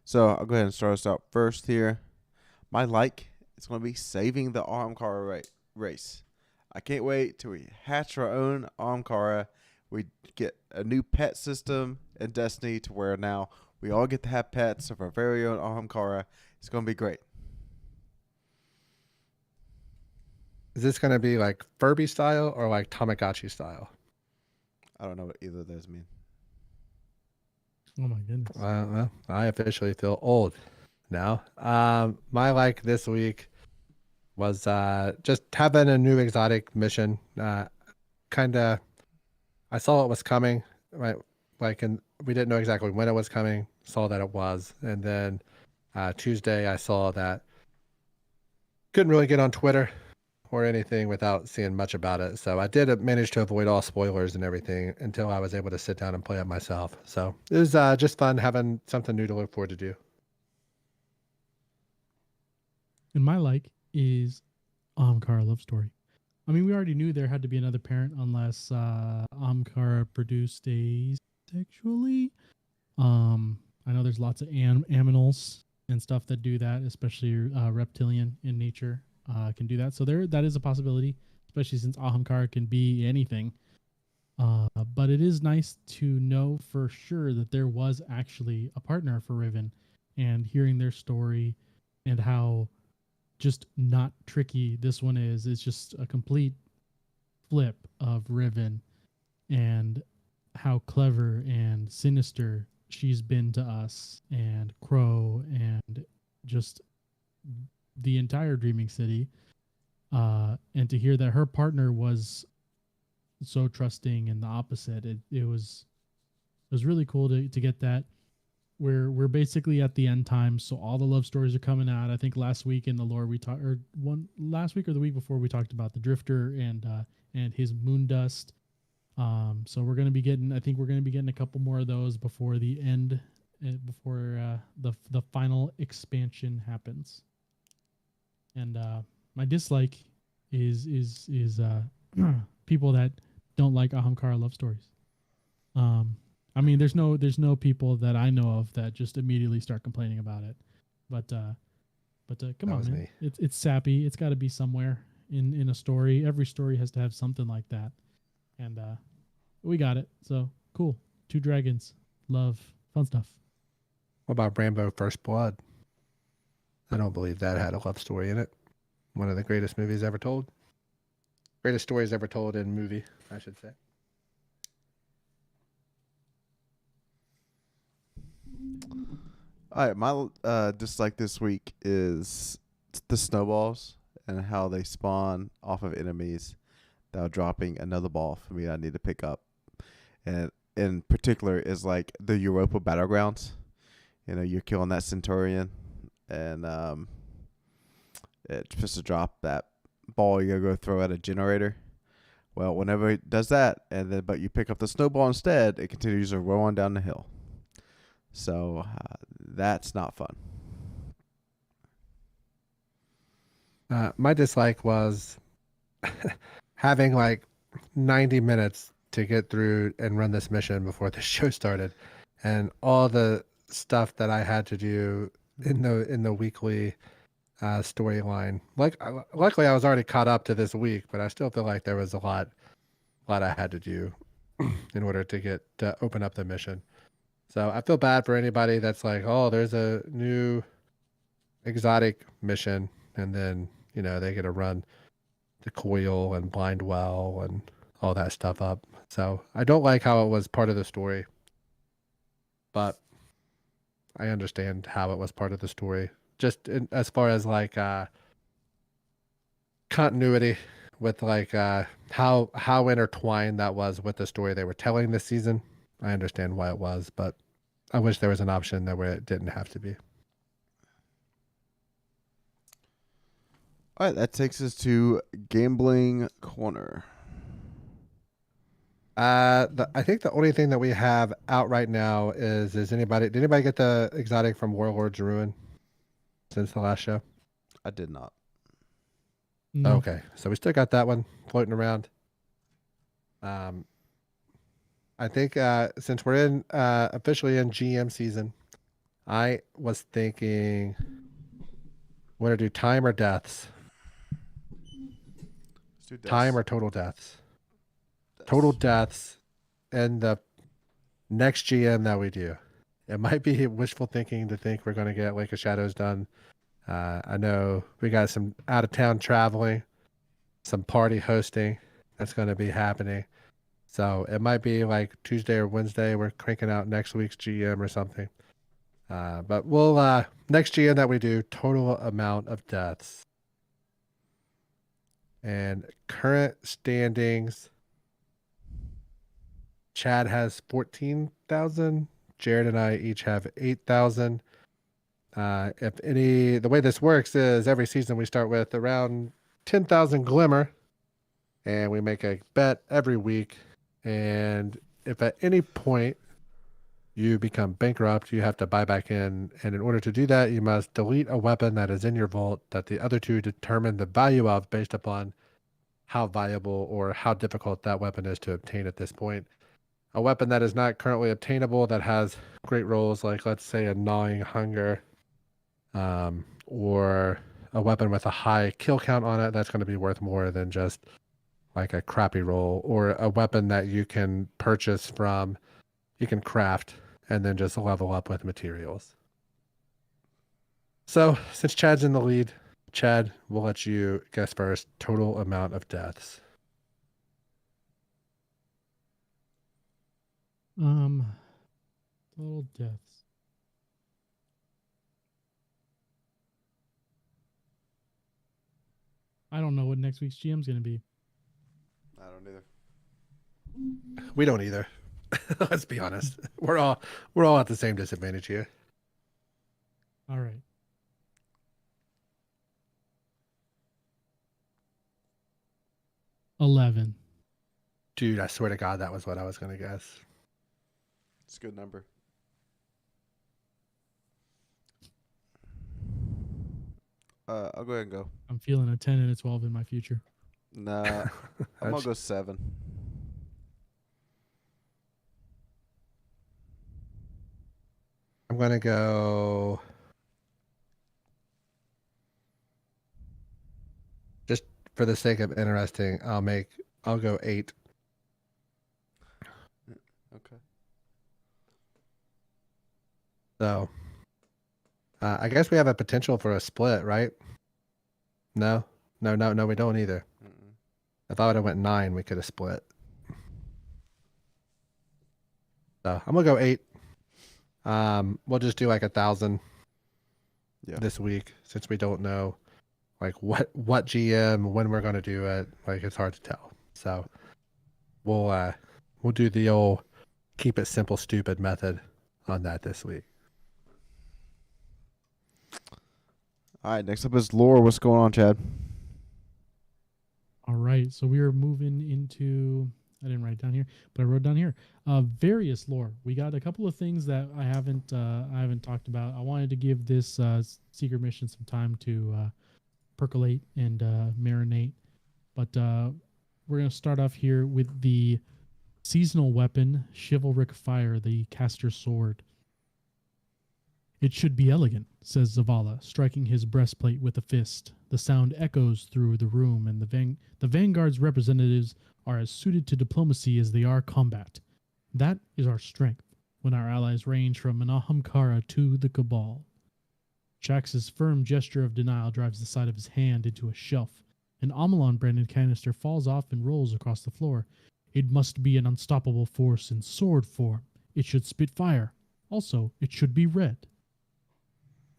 So I'll go ahead and start us out first here. My like It's going to be saving the Ahamkara race. I can't wait till we hatch our own Ahamkara. We get a new pet system in Destiny to where now we all get to have pets of our very own Ahamkara. It's going to be great. Is this going to be like Furby style or like Tamagotchi style? I don't know what either of those mean. Oh my goodness. Well, I officially feel old now. My like this week was just having a new exotic mission. Kind of, I saw it was coming, right? Like, and we didn't know exactly when it was coming. Saw that it was, and then Tuesday I saw that. Couldn't really get on Twitter or anything without seeing much about it. So I did manage to avoid all spoilers and everything until I was able to sit down and play it myself. So it was just fun having something new to look forward to do. And my like is Ahamkara love story. I mean, we already knew there had to be another parent unless Ahamkara produced asexually. I know there's lots of aminals and stuff that do that, especially reptilian in nature can do that. So that is a possibility, especially since Ahamkara can be anything. But it is nice to know for sure that there was actually a partner for Riven, and hearing their story and how just not tricky this one is. It's just a complete flip of Riven and how clever and sinister she's been to us and Crow and just the entire Dreaming City. And to hear that her partner was so trusting and the opposite, it was really cool to get that. We're basically at the end time, so all the love stories are coming out. I think last week in the lore we talked, or last week or the week before, we talked about the Drifter and his moon dust. So we're gonna be getting, I think we're gonna be getting a couple more of those before the end, before the final expansion happens. And my dislike is people that don't like Ahamkara love stories. I mean, there's no people that I know of that just immediately start complaining about it, but come on, man, it's sappy. It's got to be somewhere in a story. Every story has to have something like that, and we got it. So cool. 2 dragons, love, fun stuff. What about Rambo First Blood? I don't believe that had a love story in it. One of the greatest movies ever told. Greatest stories ever told in movie, I should say. All right, my dislike this week is the snowballs and how they spawn off of enemies that are dropping another ball for me that I need to pick up. And in particular is like the Europa Battlegrounds. You know, you're killing that Centurion and it's supposed to drop that ball you go throw at a generator. Well, whenever it does that, but you pick up the snowball instead, it continues to roll on down the hill. So that's not fun. My dislike was having like 90 minutes to get through and run this mission before the show started, and all the stuff that I had to do in the weekly storyline. Like, luckily I was already caught up to this week, but I still feel like there was a lot I had to do in order to open up the mission. So I feel bad for anybody that's like, oh, there's a new exotic mission, and then, you know, they get to run the coil and blind well and all that stuff up. So I don't like how it was part of the story, but I understand how it was part of the story. Just as far as like continuity with like how intertwined that was with the story they were telling this season. I understand why it was, but I wish there was an option that where it didn't have to be. All right, that takes us to Gambling Corner. I think the only thing that we have out right now did anybody get the exotic from Warlord's Ruin since the last show? I did not. No. Okay, so we still got that one floating around. I think since we're in officially in GM season, I was thinking Want to do time or deaths? Let's do Time or total deaths? Total deaths and the next GM that we do. It might be wishful thinking to think we're going to get Lake of Shadows done. I know we got some out of town traveling, some party hosting that's going to be happening. So it might be like Tuesday or Wednesday. We're cranking out next week's GM or something. But we'll next GM that we do, total amount of deaths and current standings. Chad has 14,000. Jared and I each have 8,000. The way this works is every season we start with around 10,000 glimmer, and we make a bet every week. And if at any point you become bankrupt, you have to buy back in. And in order to do that, you must delete a weapon that is in your vault that the other two determine the value of based upon how valuable or how difficult that weapon is to obtain at this point. A weapon that is not currently obtainable that has great rolls, like let's say a gnawing hunger, or a weapon with a high kill count on it, that's going to be worth more than just like a crappy roll, or a weapon that you can purchase from, you can craft and then just level up with materials. So since Chad's in the lead, Chad, we'll let you guess first. Total amount of deaths. Total deaths. I don't know what next week's GM's going to be. I don't either. We don't either. Let's be honest. We're all at the same disadvantage here. All right. $11. Dude, I swear to God, that was what I was going to guess. It's a good number. I'll go ahead and go. I'm feeling a 10 and a 12 in my future. Nah, I'm gonna go 7. I'm going to go... Just for the sake of interesting, I'll go 8. Okay. So, I guess we have a potential for a split, right? No, we don't either. Mm-mm. If I would have went 9, we could have split. So I'm gonna go 8. We'll just do like 1,000 this week since we don't know like what GM, when we're gonna do it. Like it's hard to tell. So we'll do the old keep it simple, stupid method on that this week. All right, next up is lore. What's going on, Chad? All right. So we are moving into, I didn't write it down here, but I wrote down here, various lore. We got a couple of things that I haven't talked about. I wanted to give this secret mission some time to percolate and marinate. But we're going to start off here with the seasonal weapon, Chivalric Fire, the caster sword. It should be elegant, says Zavala, striking his breastplate with a fist. The sound echoes through the room, and the Vanguard's representatives are as suited to diplomacy as they are combat. That is our strength, when our allies range from Anahamkara to the Cabal. Jax's firm gesture of denial drives the side of his hand into a shelf. An Amalon-branded canister falls off and rolls across the floor. It must be an unstoppable force in sword form. It should spit fire. Also, it should be red.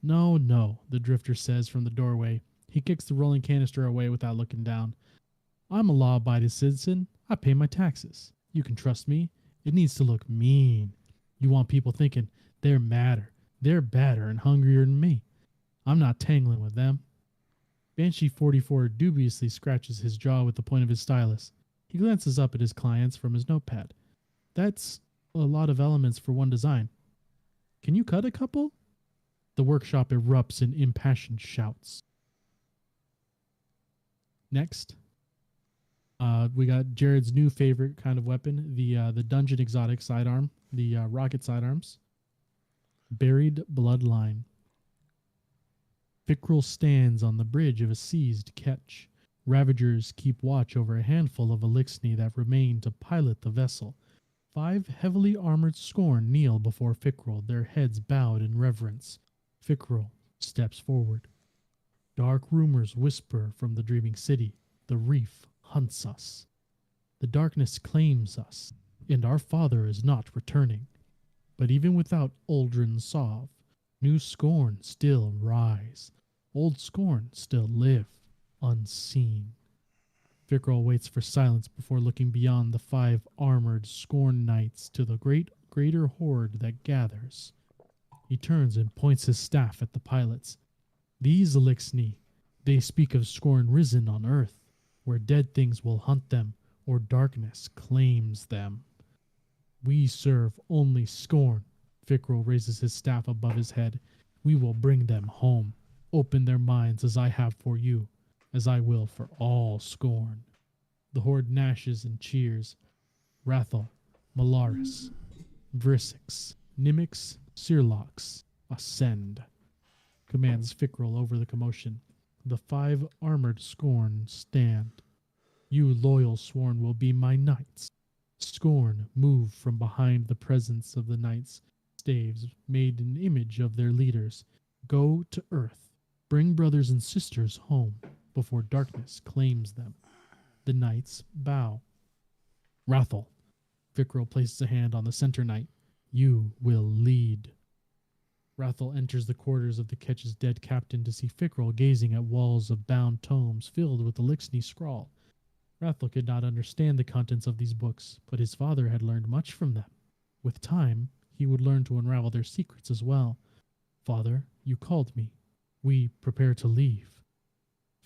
No, the drifter says from the doorway. He kicks the rolling canister away without looking down. I'm a law-abiding citizen. I pay my taxes. You can trust me. It needs to look mean. You want people thinking they're madder, they're badder and hungrier than me. I'm not tangling with them. Banshee 44 dubiously scratches his jaw with the point of his stylus. He glances up at his clients from his notepad. That's a lot of elements for one design. Can you cut a couple? The workshop erupts in impassioned shouts. Next, we got Jared's new favorite kind of weapon, the Dungeon Exotic sidearm, the rocket sidearms. Buried Bloodline. Fickrell stands on the bridge of a seized ketch. Ravagers keep watch over a handful of Elixni that remain to pilot the vessel. 5 heavily armored Scorn kneel before Fickrell, their heads bowed in reverence. Fickrell steps forward. Dark rumors whisper from the dreaming city. The reef hunts us. The darkness claims us, and our father is not returning. But even without Uldren Sov, new Scorn still rise. Old Scorn still live, unseen. Fickrell waits for silence before looking beyond the 5 armored Scorn knights to the greater horde that gathers. He turns and points his staff at the pilots. These Elixni, they speak of Scorn risen on earth, where dead things will hunt them, or darkness claims them. We serve only Scorn. Fickrell raises his staff above his head. We will bring them home. Open their minds as I have for you, as I will for all Scorn. The horde gnashes and cheers. Rathel, Malaris, Vrissix, Nimix, Sirlox, ascend, commands Fickrell over the commotion. The 5 armored Scorn stand. You loyal sworn will be my knights. Scorn move from behind the presence of the knights. Staves made an image of their leaders. Go to earth. Bring brothers and sisters home before darkness claims them. The knights bow. Rathel. Fickrell places a hand on the center knight. You will lead. Rathel enters the quarters of the ketch's dead captain to see Fickrell gazing at walls of bound tomes filled with Elixni scrawl. Rathel could not understand the contents of these books, but his father had learned much from them. With time, he would learn to unravel their secrets as well. Father, you called me. We prepare to leave.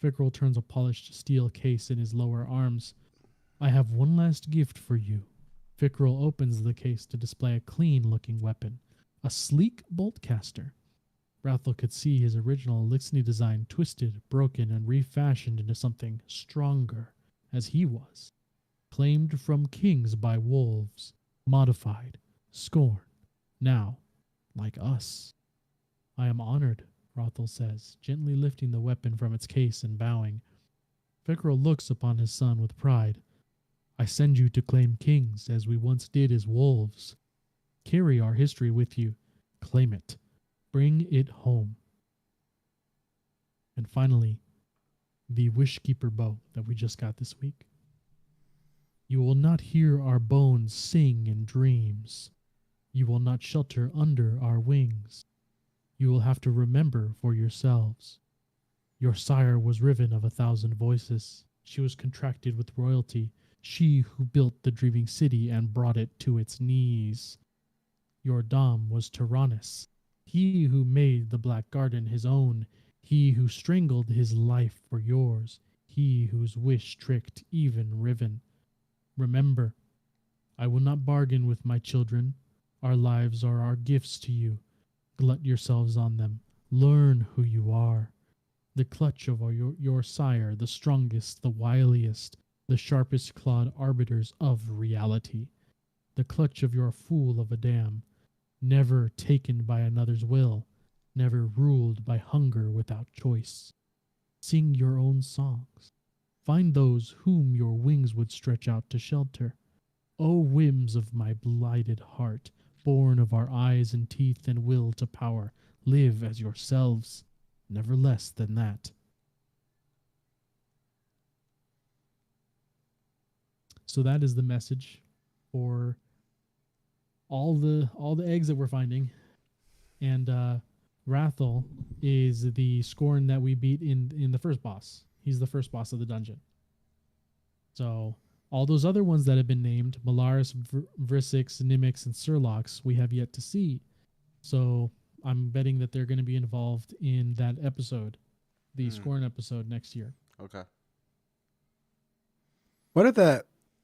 Fickrell turns a polished steel case in his lower arms. I have one last gift for you. Fickrell opens the case to display a clean-looking weapon, a sleek boltcaster. Rathel could see his original Elixni design twisted, broken, and refashioned into something stronger, as he was. Claimed from kings by wolves, modified, Scorn, now, like us. I am honored, Rathel says, gently lifting the weapon from its case and bowing. Fickrell looks upon his son with pride. I send you to claim kings, as we once did as wolves. Carry our history with you. Claim it. Bring it home. And finally, the WishKeeper bow that we just got this week. You will not hear our bones sing in dreams. You will not shelter under our wings. You will have to remember for yourselves. Your sire was riven of 1,000 voices. She was contracted with royalty, she who built the dreaming city and brought it to its knees. Your dam was Tyrannus, he who made the Black Garden his own, he who strangled his life for yours, he whose wish tricked even Riven. Remember, I will not bargain with my children. Our lives are our gifts to you. Glut yourselves on them. Learn who you are. The clutch of your sire, the strongest, the wiliest, the sharpest clawed arbiters of reality. The clutch of your fool of a dam, never taken by another's will, never ruled by hunger without choice. Sing your own songs. Find those whom your wings would stretch out to shelter. O whims of my blighted heart, born of our eyes and teeth and will to power, live as yourselves, never less than that. So that is the message for all the eggs that we're finding. And Rathel is the Scorn that we beat in the first boss. He's the first boss of the dungeon. So all those other ones that have been named, Malaris, Vrissix, Nimix, and Sirlox, we have yet to see. So I'm betting that they're going to be involved in that episode, the Scorn episode next year. Okay.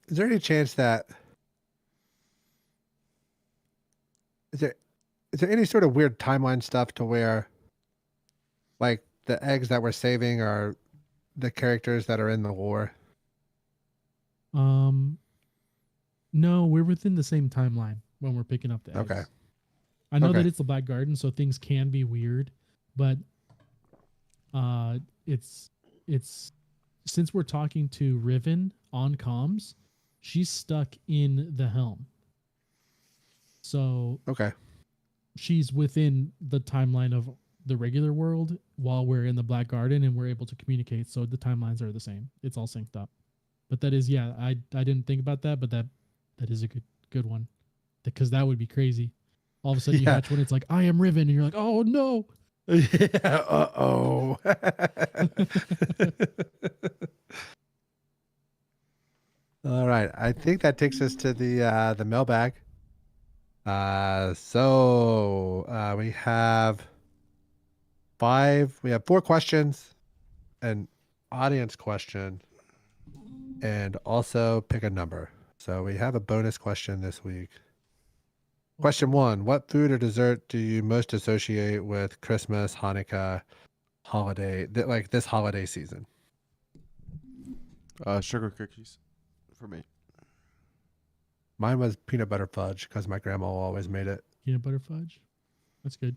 Is there any chance that is there any sort of weird timeline stuff to where like the eggs that we're saving are the characters that are in the war? No, we're within the same timeline when we're picking up the eggs. Okay. I know that it's the Black Garden, so things can be weird, but It's since we're talking to Riven on comms, she's stuck in the helm. So Okay. she's within the timeline of the regular world while we're in the Black Garden, and we're able to communicate. So the timelines are the same. It's all synced up. But that is, yeah, I didn't think about that, but that is a good one, because that would be crazy. All of a sudden you Yeah. hatch one, it's like, I am Riven, and you're like, oh no. Yeah. Uh-oh. All right. I think that takes us to the mailbag. We have four questions, an audience question, and also pick a number. So we have a bonus question this week. Question 1, what food or dessert do you most associate with Christmas, Hanukkah, holiday, like this holiday season? Sugar cookies for me. Mine was peanut butter fudge because my grandma always made it. Peanut butter fudge. That's good.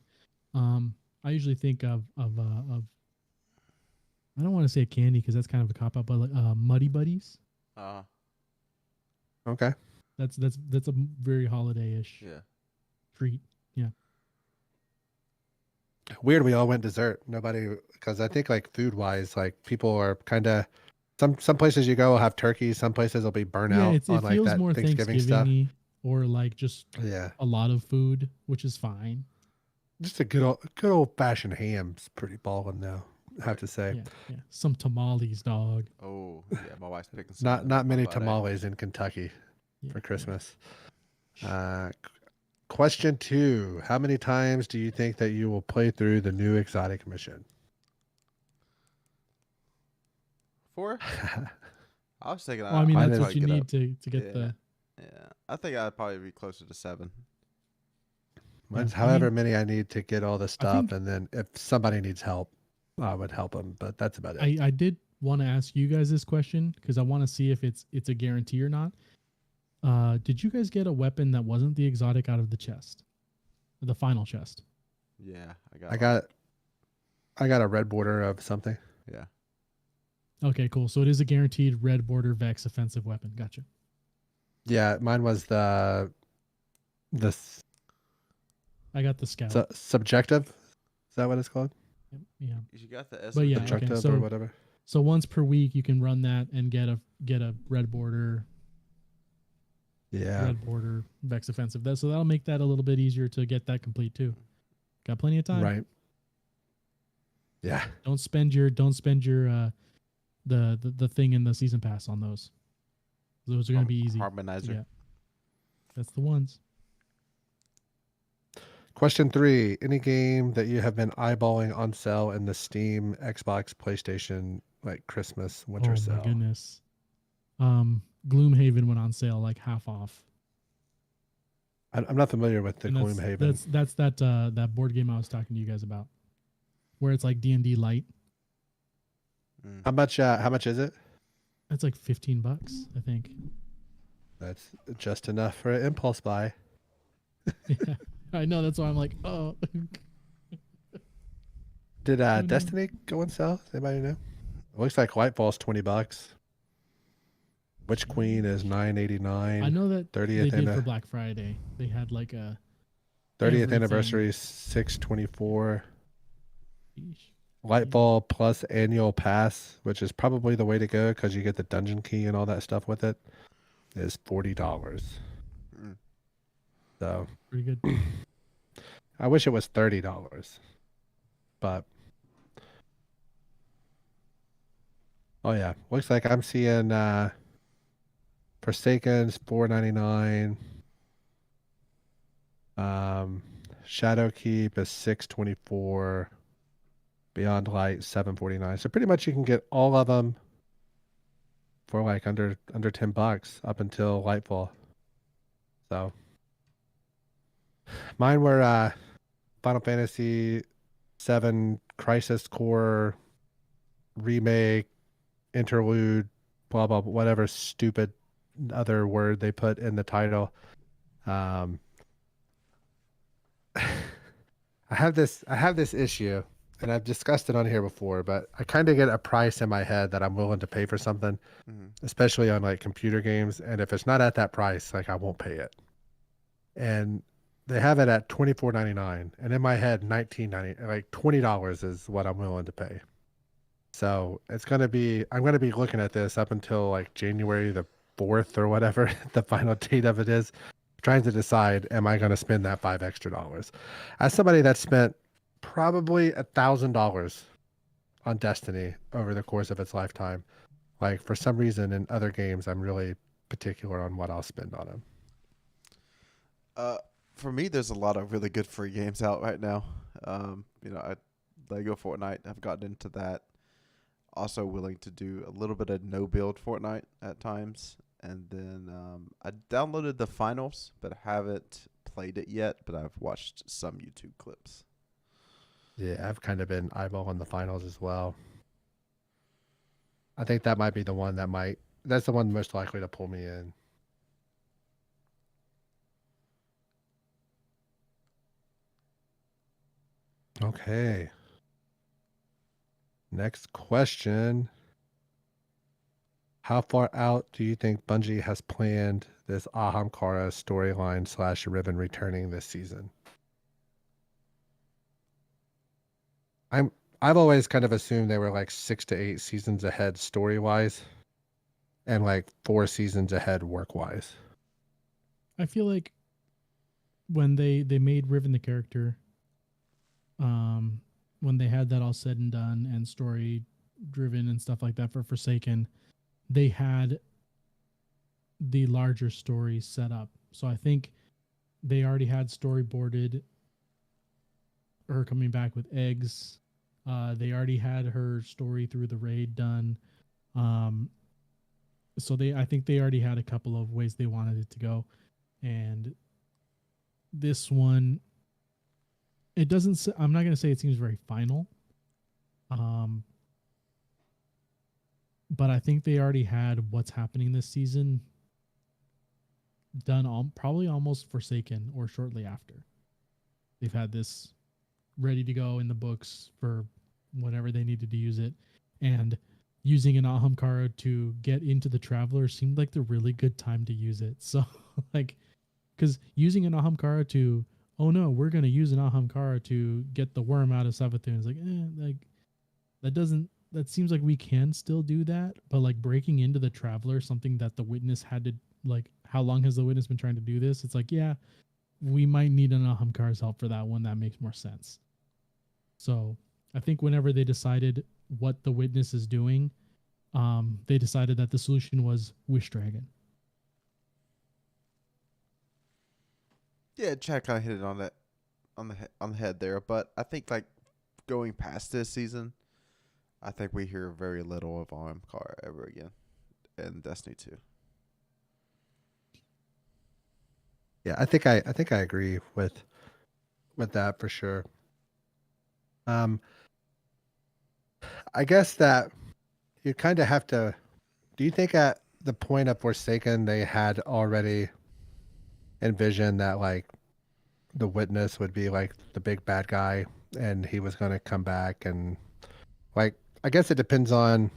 I usually think of I don't want to say candy because that's kind of a cop out, but like Muddy Buddies. Okay. That's a very holiday-ish treat. Yeah. Weird. We all went dessert. Nobody, because I think like food wise, like people are kind of some places you go will have turkey. Some places will be burnt out It on like feels that more Thanksgiving stuff. Thanksgiving-y, or like just Yeah. a lot of food, which is fine. Just a good old fashioned ham's pretty ballin' though, I have to say. Yeah. Some tamales, dog. Oh, yeah. My wife's picking some. Not many Friday. tamales in Kentucky Yeah, for Christmas. Question 2. How many times do you think that you will play through the new exotic mission? 4? I was thinking. Well, I mean, I'd that's what probably you get need up. to get the. Yeah, I think I'd probably be closer to 7. Mine's Yeah, I however mean, many I need to get all the stuff, think- and then if somebody needs help, I would help them. But that's about it. I did want to ask you guys this question because I want to see if it's a guarantee or not. Did you guys get a weapon that wasn't the exotic out of the chest, the final chest? Yeah, I got a red border of something. Yeah. Okay, cool. So it is a guaranteed red border Vex offensive weapon. Gotcha. Yeah, mine was the I got the scout. subjective. Is that what it's called? Yeah. You got the S. But yeah, Subjective okay, so- or whatever. So once per week you can run that and get a red border Yeah. Vex offensive. So that'll make that a little bit easier to get that complete too. Got plenty of time. Right. Yeah. Don't spend your the thing in the season pass on those. Those are going to be easy. Harmonizer. Yeah. That's the ones. Question 3. Any game that you have been eyeballing on sale in the Steam, Xbox, PlayStation, like Christmas, winter sale? Oh my goodness. Gloomhaven went on sale like half off. I'm not familiar with the And Gloomhaven. That's that board game I was talking to you guys about, where it's like D&D light. How much is it? That's like $15, I think. That's just enough for an impulse buy. Yeah, I know. That's why I'm like, oh. Did no. Destiny go on sale? Does anybody know? It looks like Lightfall's $20. Witch Queen is $9.89. I know that 30th they did for Black Friday. They had like a 30th everything. anniversary $6.24. Sheesh. Lightfall plus annual pass, which is probably the way to go because you get the dungeon key and all that stuff with it, is $40. So Pretty good. I wish it was $30, but oh yeah, looks like I'm seeing Forsaken's $4.99. Shadowkeep is $6.24. Beyond Light $7.49. So pretty much you can get all of them for like under $10 up until Lightfall. So mine were Final Fantasy VII Crisis Core remake interlude, blah blah, whatever stupid other word they put in the title. I have this issue. and I've discussed it on here before, but I kind of get a price in my head that I'm willing to pay for something, especially on like computer games. And if it's not at that price, like I won't pay it. And they have it at $24.99, and in my head, $19.90, like $20 is what I'm willing to pay. So I'm gonna be looking at this up until like January the 4th or whatever the final date of it is, trying to decide, am I gonna spend that $5 extra? As somebody that spent probably $1,000 on Destiny over the course of its lifetime, like for some reason in other games, I'm really particular on what I'll spend on them. For me, there's a lot of really good free games out right now. Lego Fortnite, I've gotten into that. Also willing to do a little bit of no build Fortnite at times. And then I downloaded the finals, but I haven't played it yet, but I've watched some YouTube clips. Yeah, I've kind of been eyeballing the finals as well. I think that might be the one that's the one most likely to pull me in. Okay. Next question. How far out do you think Bungie has planned this Ahamkara storyline / Riven returning this season? I've always kind of assumed they were like 6 to 8 seasons ahead story wise, and like 4 seasons ahead work wise. I feel like when they made Riven the character, when they had that all said and done and story driven and stuff like that for Forsaken, they had the larger story set up. So I think they already had storyboarded her coming back with eggs. They already had her story through the raid done. So I think they already had a couple of ways they wanted it to go. And this one, it doesn't, I'm not going to say it seems very final. But I think they already had what's happening this season done probably almost Forsaken or shortly after. They've had this ready to go in the books for whenever they needed to use it. And using an Ahamkara to get into the Traveler seemed like the really good time to use it. So, like, because using an Ahamkara to, oh no, we're going to use an Ahamkara to get the worm out of Savathun. It's like, that seems like we can still do that. But like breaking into the Traveler, something that the Witness had to, like, how long has the Witness been trying to do this? It's like, yeah, we might need an Ahamkara's help for that one. That makes more sense. So I think whenever they decided what the Witness is doing, they decided that the solution was Wish Dragon. Yeah, Chad kind of hit it on the head there. But I think like going past this season, I think we hear very little of Ahamkara ever again in Destiny 2. Yeah, I think I agree with that for sure. I guess that you kind of have to. Do you think at the point of Forsaken they had already envisioned that like the Witness would be like the big bad guy and he was going to come back, and like I guess it depends on.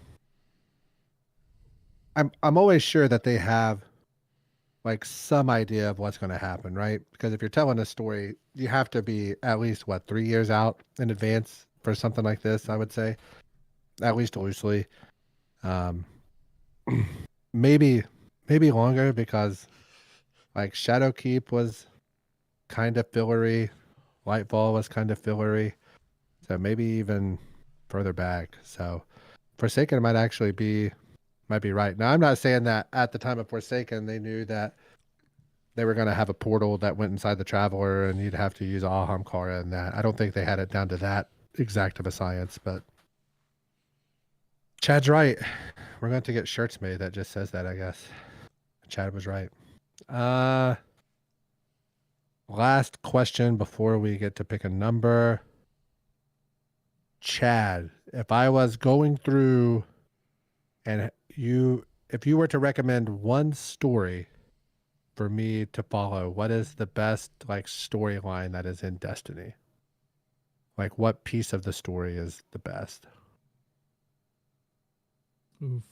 I'm always sure that they have like some idea of what's going to happen, right? Because if you're telling a story, you have to be at least 3 years out in advance for something like this, I would say, at least loosely. Maybe longer, because like Shadowkeep was kind of fillery, Lightfall was kind of fillery, so maybe even further back. So Forsaken might be right. Now I'm not saying that at the time of Forsaken they knew that they were going to have a portal that went inside the Traveler and you'd have to use Ahamkara and that. I don't think they had it down to that exact of a science, but Chad's right. We're going to get shirts made that just says that, I guess. Chad was right. Last question before we get to pick a number. Chad, if I was going through and if you were to recommend one story for me to follow, what is the best like storyline that is in Destiny? Like, what piece of the story is the best? Oof.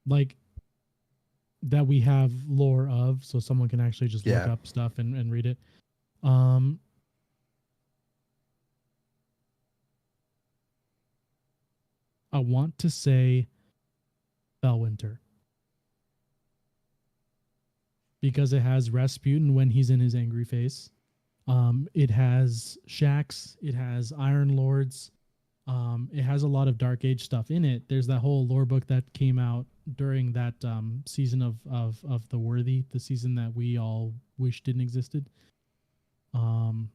Like that we have lore of, so someone can actually just look Yeah. up stuff and read it. I want to say Felwinter because it has Rasputin when he's in his angry face. It has Shax. It has Iron Lords. It has a lot of Dark Age stuff in it. There's that whole lore book that came out during that season of the Worthy, the season that we all wish didn't existed. And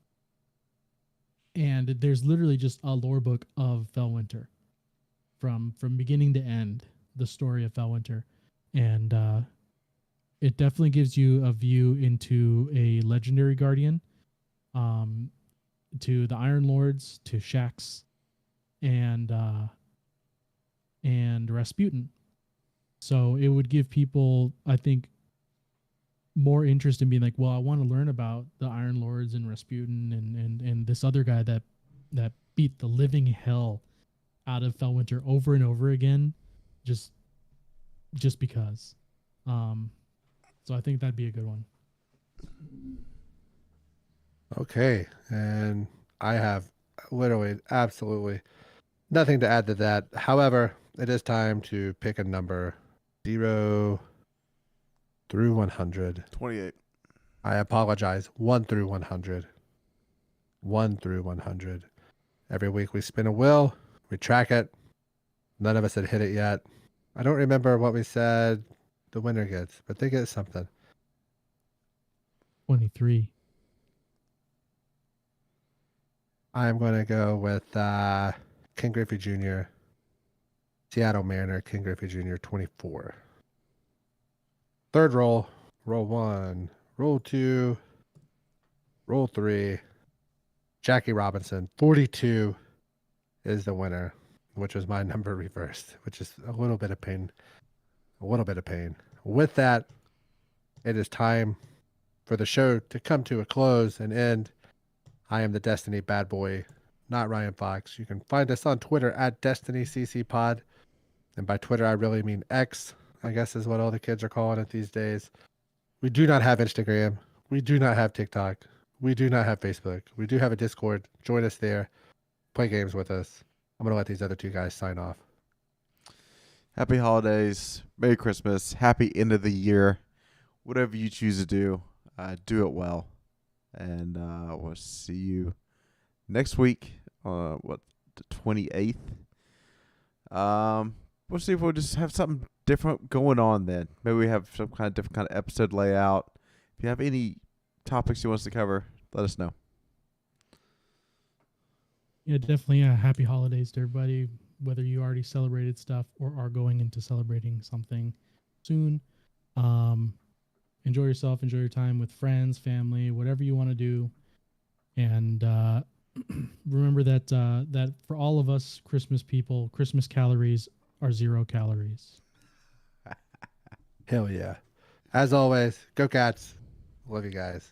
there's literally just a lore book of Felwinter from beginning to end, the story of Felwinter, and it definitely gives you a view into a legendary guardian, to the Iron Lords, to Shax, and Rasputin. So it would give people, I think, more interest in being like, well, I want to learn about the Iron Lords and Rasputin and this other guy that beat the living hell out of Felwinter over and over again, just because. So I think that'd be a good one. Okay. And I have literally absolutely nothing to add to that. However, it is time to pick a number 0 through 100. 28. I apologize. 1 through 100. 1 through 100. Every week we spin a wheel, we track it. None of us had hit it yet. I don't remember what we said the winner gets, but they get something. 23. I'm going to go with Ken Griffey Jr., Seattle Mariner, Ken Griffey Jr., 24. Third roll, roll 1, roll 2, roll 3. Jackie Robinson, 42 is the winner, which was my number reversed, which is a little bit of pain. A little bit of pain. With that, it is time for the show to come to a close and end. I am the Destiny bad boy, not Ryan Fox. You can find us on Twitter at DestinyCCPod. And by Twitter, I really mean X, I guess is what all the kids are calling it these days. We do not have Instagram. We do not have TikTok. We do not have Facebook. We do have a Discord. Join us there. Play games with us. I'm going to let these other two guys sign off. Happy holidays. Merry Christmas. Happy end of the year. Whatever you choose to do, do it well. And we'll see you next week. The 28th. We'll see if we'll just have something different going on then. Maybe we have some kind of different kind of episode layout. If you have any topics you want us to cover, let us know. Yeah, definitely. Happy holidays to everybody, whether you already celebrated stuff or are going into celebrating something soon. Enjoy yourself. Enjoy your time with friends, family, whatever you want to do. And remember that that for all of us Christmas people, Christmas calories are 0 calories. Hell yeah. As always, go Cats. Love you guys.